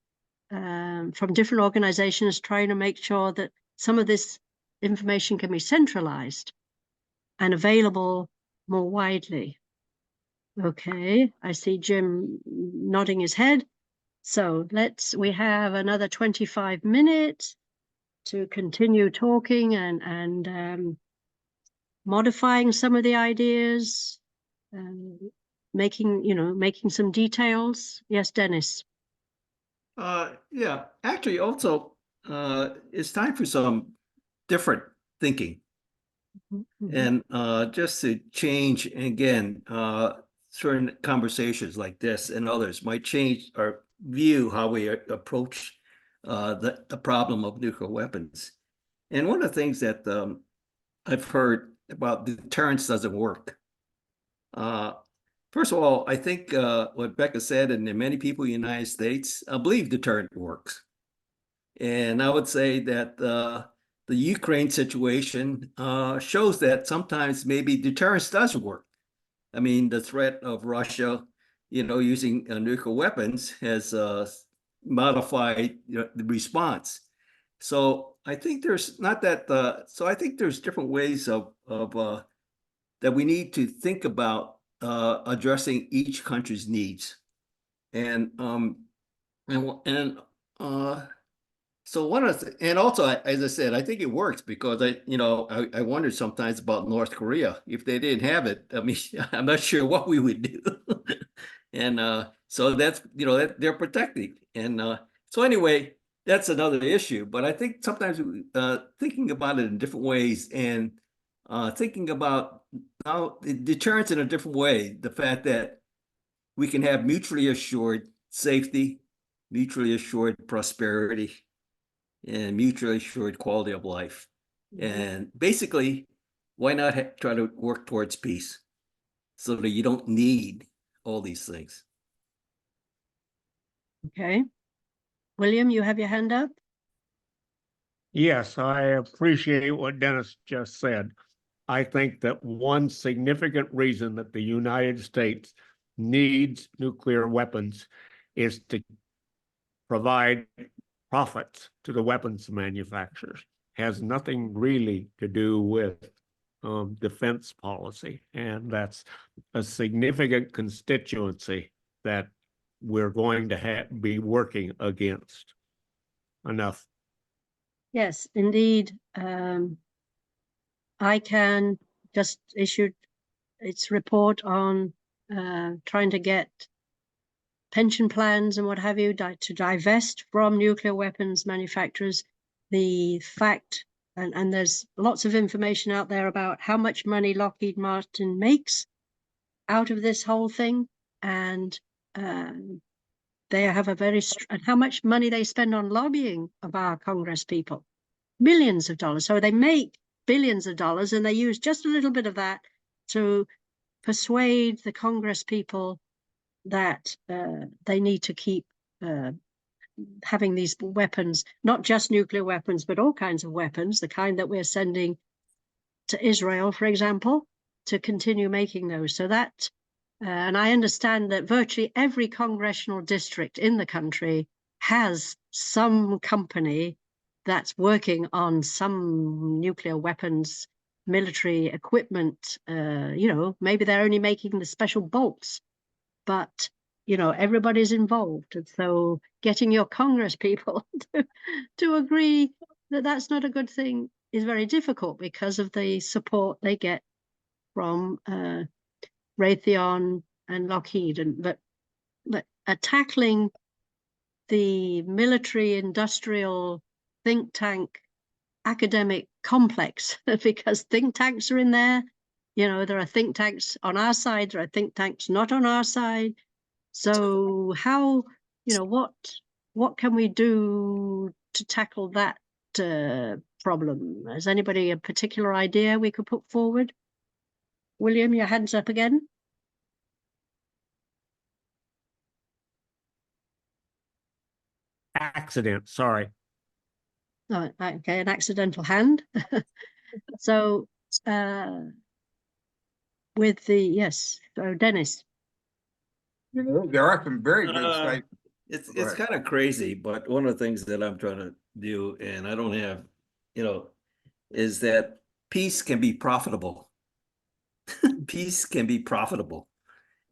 from different organizations, trying to make sure that some of this information can be centralized and available more widely. Okay, I see Jim nodding his head. So we have another 25 minutes to continue talking and modifying some of the ideas, making some details. Yes, Dennis. Yeah, actually, also, it's time for some different thinking. And just to change again, certain conversations like this and others might change our view how we approach the problem of nuclear weapons. And one of the things that I've heard about deterrence doesn't work. First of all, I think what Becca said, and many people in the United States believe deterrent works. And I would say that the Ukraine situation shows that sometimes maybe deterrence does work. I mean, the threat of Russia, using nuclear weapons has modified the response. So I think there's not that. So I think there's different ways of that we need to think about addressing each country's needs, and so one of the, and also, as I said, I think it works because I wonder sometimes about North Korea. If they didn't have it, I mean, I'm not sure what we would do. And so that's, that they're protecting. And so anyway, that's another issue. But I think sometimes thinking about it in different ways and thinking about now deterrence in a different way. The fact that we can have mutually assured safety, mutually assured prosperity, and mutually assured quality of life. And basically, why not try to work towards peace so that you don't need all these things? Okay. William, you have your hand up? Yes, I appreciate what Dennis just said. I think that one significant reason that the United States needs nuclear weapons is to provide profits to the weapons manufacturers. Has nothing really to do with defense policy. And that's a significant constituency that we're going to be working against. Enough. Yes, indeed. ICANN just issued its report on trying to get pension plans and what have you to divest from nuclear weapons manufacturers. The fact, and there's lots of information out there about how much money Lockheed Martin makes out of this whole thing, and they have a and how much money they spend on lobbying of our Congress people, millions of dollars. So they make billions of dollars, and they use just a little bit of that to persuade the Congress people that they need to keep having these weapons, not just nuclear weapons, but all kinds of weapons, the kind that we're sending to Israel, for example, to continue making those. So that, and I understand that virtually every congressional district in the country has some company that's working on some nuclear weapons, military equipment. Maybe they're only making the special bolts, but everybody's involved. And so getting your Congress people to agree that that's not a good thing is very difficult because of the support they get from Raytheon and Lockheed. But tackling the military industrial think tank academic complex, because think tanks are in there. There are think tanks on our side, there are think tanks not on our side. So how, what can we do to tackle that problem? Has anybody a particular idea we could put forward? William, your hand's up again. Accident, sorry. Oh, okay, an accidental hand. So with so Dennis. There are some very good sites. It's kind of crazy, but one of the things that I'm trying to do, and I don't have, is that peace can be profitable. Peace can be profitable.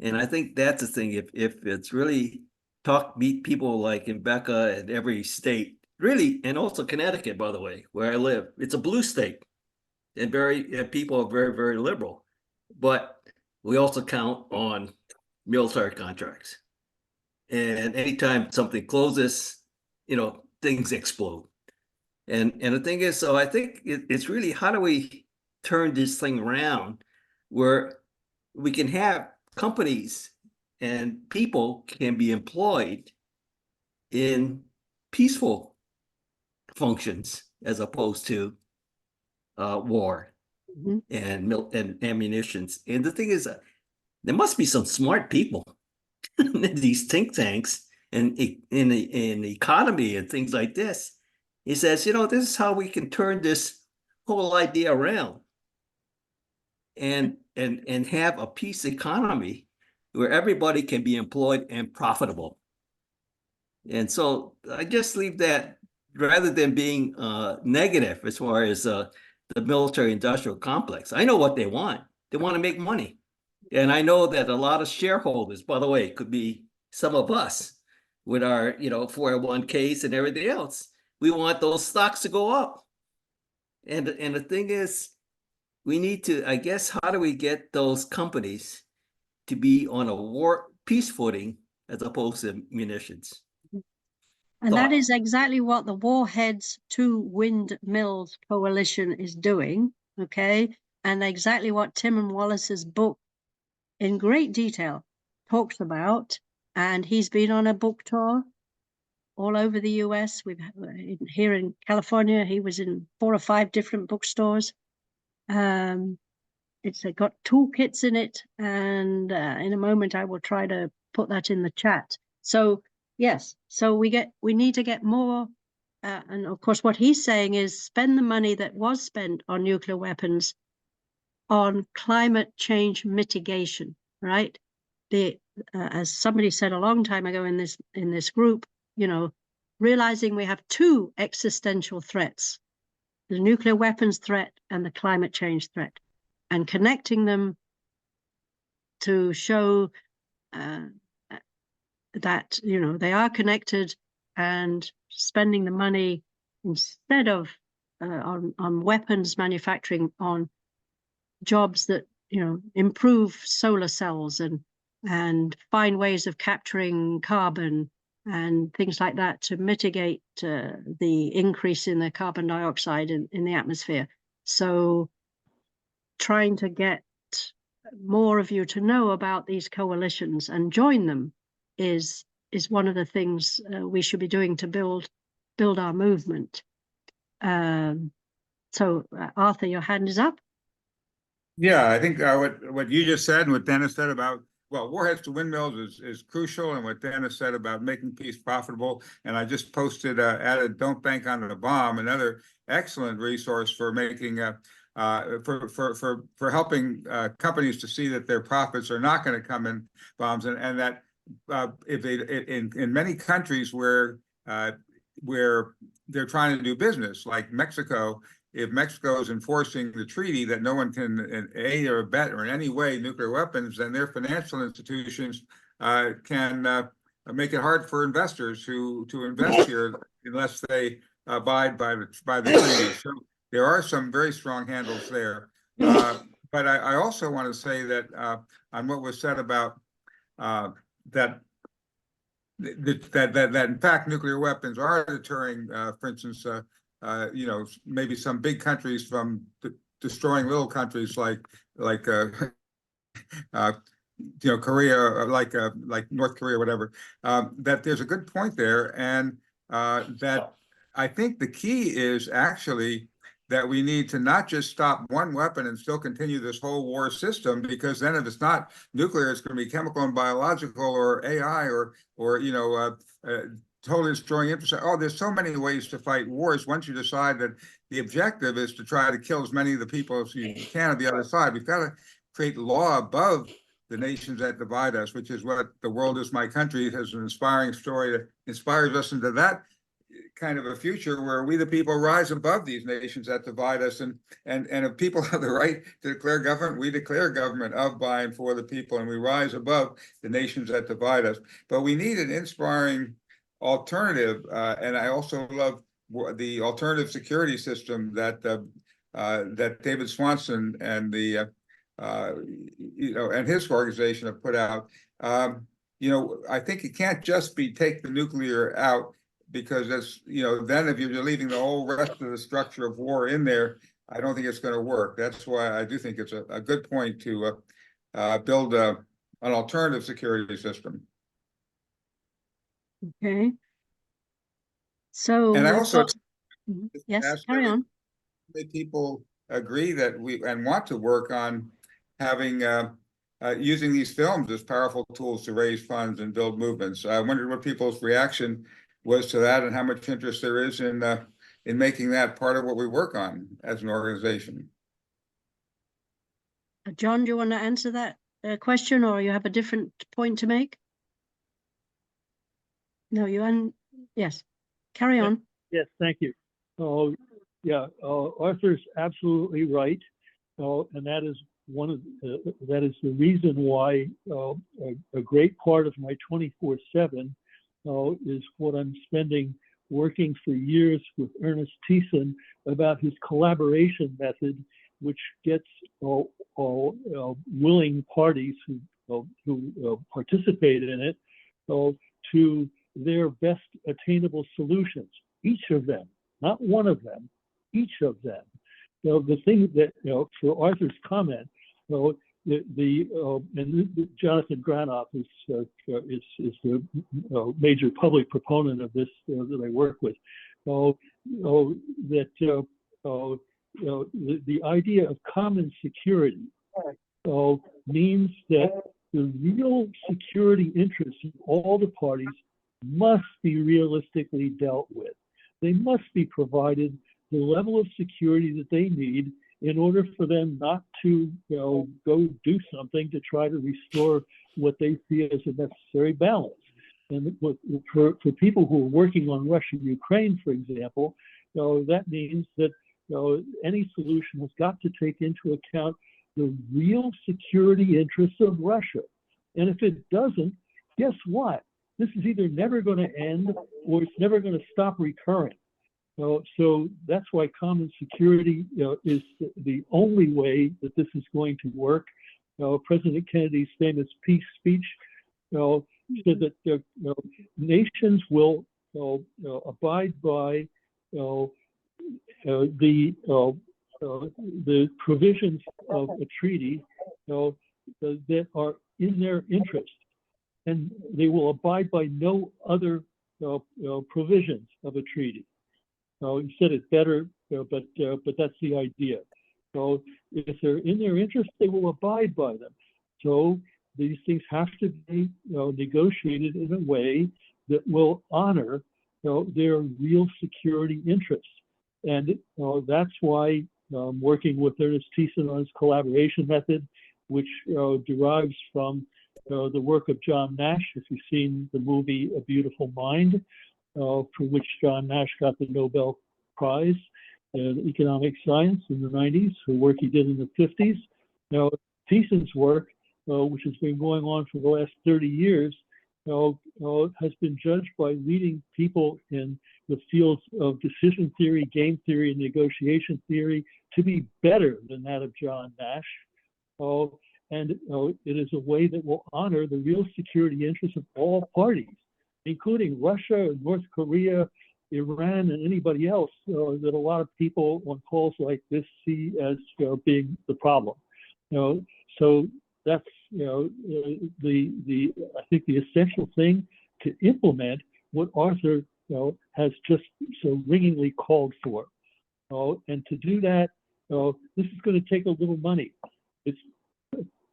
And I think that's the thing. If it's really meet people like in Becca and every state, really, and also Connecticut, by the way, where I live, it's a blue state, and people are very, very liberal. But we also count on military contracts. And anytime something closes, things explode. And the thing is, so I think it's really, how do we turn this thing around where we can have companies and people can be employed in peaceful functions as opposed to war and ammunitions. And the thing is, there must be some smart people in these think tanks and in the economy and things like this. He says, this is how we can turn this whole idea around and have a peace economy where everybody can be employed and profitable. And so I just leave that, rather than being negative as far as the military industrial complex. I know what they want. They want to make money. And I know that a lot of shareholders, by the way, could be some of us with our, 401ks and everything else. We want those stocks to go up. And the thing is, we need to, I guess, how do we get those companies to be on a peace footing as opposed to munitions? And that is exactly what the Warheads to Windmills Coalition is doing. Okay. and exactly what Tim and Wallace's book in great detail talks about. And he's been on a book tour all over the US. Here in California, he was in 4 or 5 different bookstores. It's got toolkits in it, and in a moment I will try to put that in the chat. So yes, so we need to get more, and of course what he's saying is spend the money that was spent on nuclear weapons on climate change mitigation, right? As somebody said a long time ago in this group, realizing we have 2 existential threats, the nuclear weapons threat and the climate change threat, and connecting them to show that they are connected, and spending the money instead of on weapons manufacturing on jobs that improve solar cells and find ways of capturing carbon and things like that to mitigate the increase in the carbon dioxide in the atmosphere. So trying to get more of you to know about these coalitions and join them is one of the things we should be doing to build our movement. So Arthur, your hand is up. Yeah, I think what you just said and what Dennis said about, well, warheads to windmills is crucial, and what Dennis said about making peace profitable. And I just posted added "Don't Bank on the Bomb," another excellent resource for making for helping companies to see that their profits are not going to come in bombs, and that if they in many countries where they're trying to do business, like Mexico. If Mexico is enforcing the treaty that no one can aid or abet or in any way nuclear weapons, then their financial institutions can make it hard for investors to invest here unless they abide by the treaty. So there are some very strong handles there. But I also want to say that on what was said about that in fact nuclear weapons are deterring, for instance, maybe some big countries from destroying little countries like Korea, like North Korea, whatever. That there's a good point there, and that I think the key is actually that we need to not just stop one weapon and still continue this whole war system, because then if it's not nuclear, it's going to be chemical and biological or AI or totally destroying infrastructure. Oh, there's so many ways to fight wars once you decide that the objective is to try to kill as many of the people as you can on the other side. We've got to create law above the nations that divide us, which is what The World Is My Country has an inspiring story that inspires us into that kind of a future where we the people rise above these nations that divide us, and if people have the right to declare government, we declare government of, by, and for the people, and we rise above the nations that divide us. But we need an inspiring alternative, and I also love the alternative security system that that David Swanson and the and his organization have put out. I think it can't just be take the nuclear out, because that's then if you're leaving the whole rest of the structure of war in there, I don't think it's going to work. That's why I do think it's a good point to build an alternative security system. Okay. So and I we've also got... Yes, carry on. People agree that we and want to work on having using these films as powerful tools to raise funds and build movements. I wondered what people's reaction was to that, and how much interest there is in making that part of what we work on as an organization. John, do you want to answer that question, or you have a different point to make? No, yes, carry on. Yes, thank you. Arthur's absolutely right, and that is that is the reason why a great part of my 24/7 is what I'm spending working for years with Ernest Thiessen about his collaboration method, which gets willing parties who participate in it to their best attainable solutions. Each of them, not one of them, each of them. the thing that, for Arthur's comment, and Jonathan Granoff is the major public proponent of this that I work with. The idea of common security means that the real security interests of all the parties must be realistically dealt with. They must be provided the level of security that they need in order for them not to go do something to try to restore what they see as a necessary balance. And for people who are working on Russia and Ukraine, for example, that means that any solution has got to take into account the real security interests of Russia. And if it doesn't, guess what? This is either never going to end or it's never going to stop recurring. So that's why common security is the only way that this is going to work. President Kennedy's famous peace speech said that nations will abide by the provisions of a treaty that are in their interest, and they will abide by no other provisions of a treaty. You said it better, but that's the idea. So if they're in their interest, they will abide by them. So these things have to be negotiated in a way that will honor their real security interests. And that's why I'm working with Ernest Thiessen on his collaboration method, which derives from the work of John Nash. If you've seen the movie A Beautiful Mind, for which John Nash got the Nobel Prize in economic science in the 90s, the work he did in the 50s. Now, Thiessen's work, which has been going on for the last 30 years, has been judged by leading people in the fields of decision theory, game theory, and negotiation theory to be better than that of John Nash. And it is a way that will honor the real security interests of all parties, including Russia, North Korea, Iran, and anybody else that a lot of people on calls like this see as being the problem. So that's I think the essential thing to implement what Arthur has just so ringingly called for. And to do that, this is going to take a little money. It's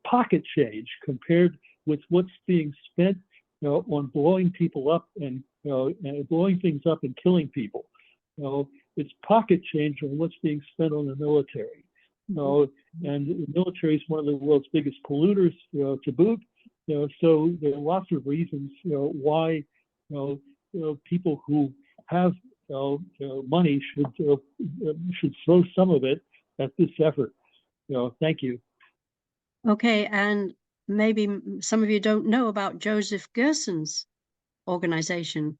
pocket change compared with what's being spent on blowing people up and blowing things up and killing people. It's pocket change on what's being spent on the military. And the military is one of the world's biggest polluters to boot. So there are lots of reasons why people who have money should throw some of it at this effort. Thank you. Okay, and maybe some of you don't know about Joseph Gerson's organization,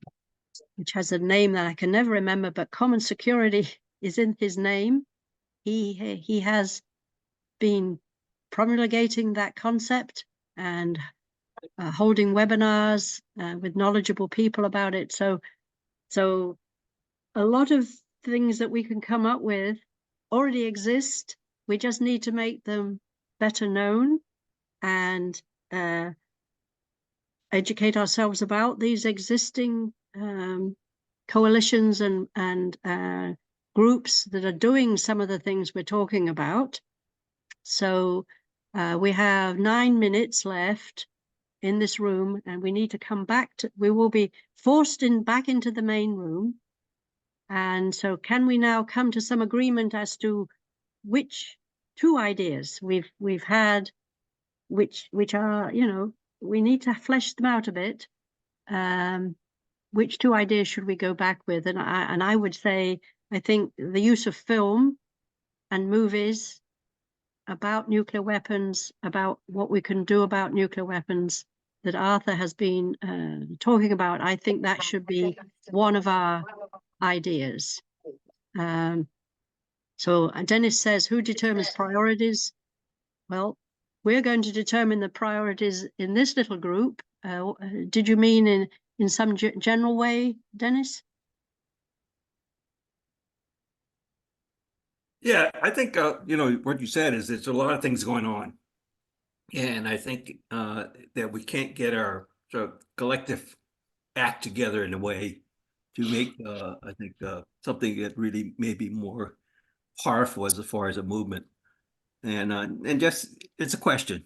which has a name that I can never remember, but common security is in his name. He has been promulgating that concept and holding webinars with knowledgeable people about it. So a lot of things that we can come up with already exist. We just need to make them better known and educate ourselves about these existing coalitions and groups that are doing some of the things we're talking about. So we have 9 minutes left in this room, and we need to come back to, we will be forced back into the main room. And so can we now come to some agreement as to which two ideas we've had, which are, we need to flesh them out a bit. Which two ideas should we go back with? And I would say, I think the use of film and movies about nuclear weapons, about what we can do about nuclear weapons that Arthur has been talking about, I think that should be one of our ideas. So Dennis says, who determines priorities? Well, we're going to determine the priorities in this little group. Did you mean in some general way, Dennis? Yeah, I think, what you said is there's a lot of things going on. And I think that we can't get our sort of collective act together in a way to make, I think, something that really may be more powerful as far as a movement. And just, it's a question,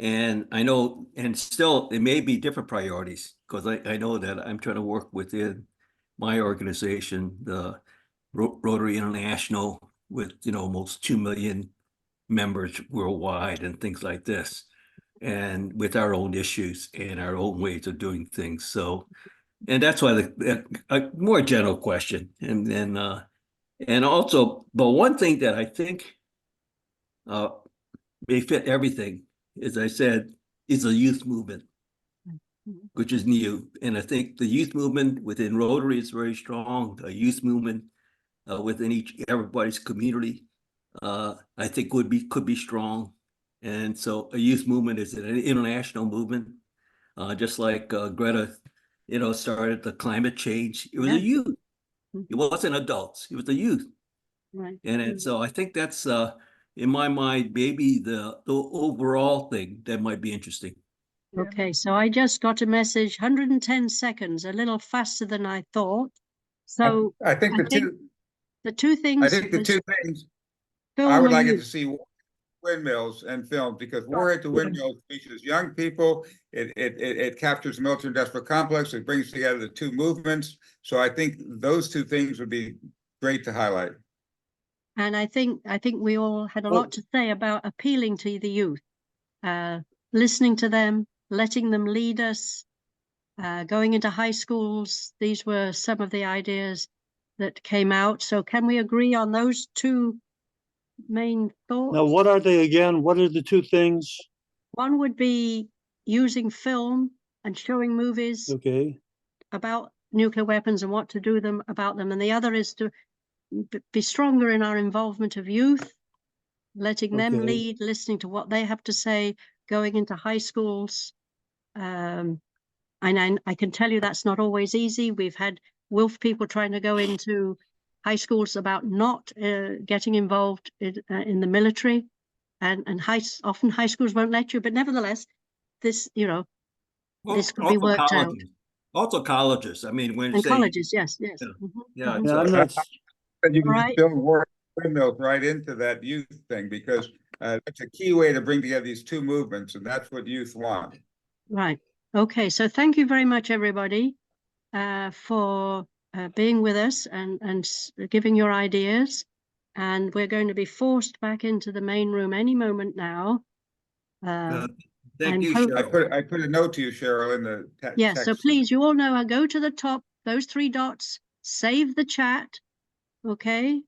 and I know, and still, it may be different priorities, because I know that I'm trying to work within my organization, the Rotary International, with, almost 2 million members worldwide and things like this, and with our own issues and our own ways of doing things. So, and that's why a more general question. And then, and also, but one thing that I think may fit everything, as I said, is a youth movement, which is new. And I think the youth movement within Rotary is very strong. A youth movement within everybody's community, I think could be strong. And so a youth movement is an international movement, just like Greta, started the climate change. It was a youth. It wasn't adults. It was the youth. Right. And so I think that's in my mind, maybe the overall thing that might be interesting. Okay, so I just got a message, 110 seconds, a little faster than I thought. So I think I the think two, the two things. I think the was two things, film I would and like it youth. to see windmills and film, because War at the Windmills features young people. It captures the military industrial complex. It brings together the two movements. So I think those two things would be great to highlight. And I think we all had a lot to say about appealing to the youth, listening to them, letting them lead us, going into high schools. These were some of the ideas that came out. So can we agree on those two main thoughts? Now, what are they again? What are the two things? One would be using film and showing movies Okay, about nuclear weapons and what to do about them. And the other is to be stronger in our involvement of youth, letting them Okay. lead, listening to what they have to say, going into high schools. And I can tell you that's not always easy. We've had wolf people trying to go into high schools about not getting involved in the military, and often high schools won't let you. But nevertheless, this this could be worked out. Also colleges. I mean, when And say colleges, yes. Yeah. Mhm. yeah, I'm not, And you can Right. build War at the Windmills right into that youth thing, because it's a key way to bring together these two movements, and that's what youth want. Right. Okay. So thank you very much, everybody, for being with us and giving your ideas. And we're going to be forced back into the main room any moment now. Thank you, Cheryl. I put a note to you, Cheryl, in the text. Yes. So please, you all know, go to the top, those three dots, save the chat. Okay.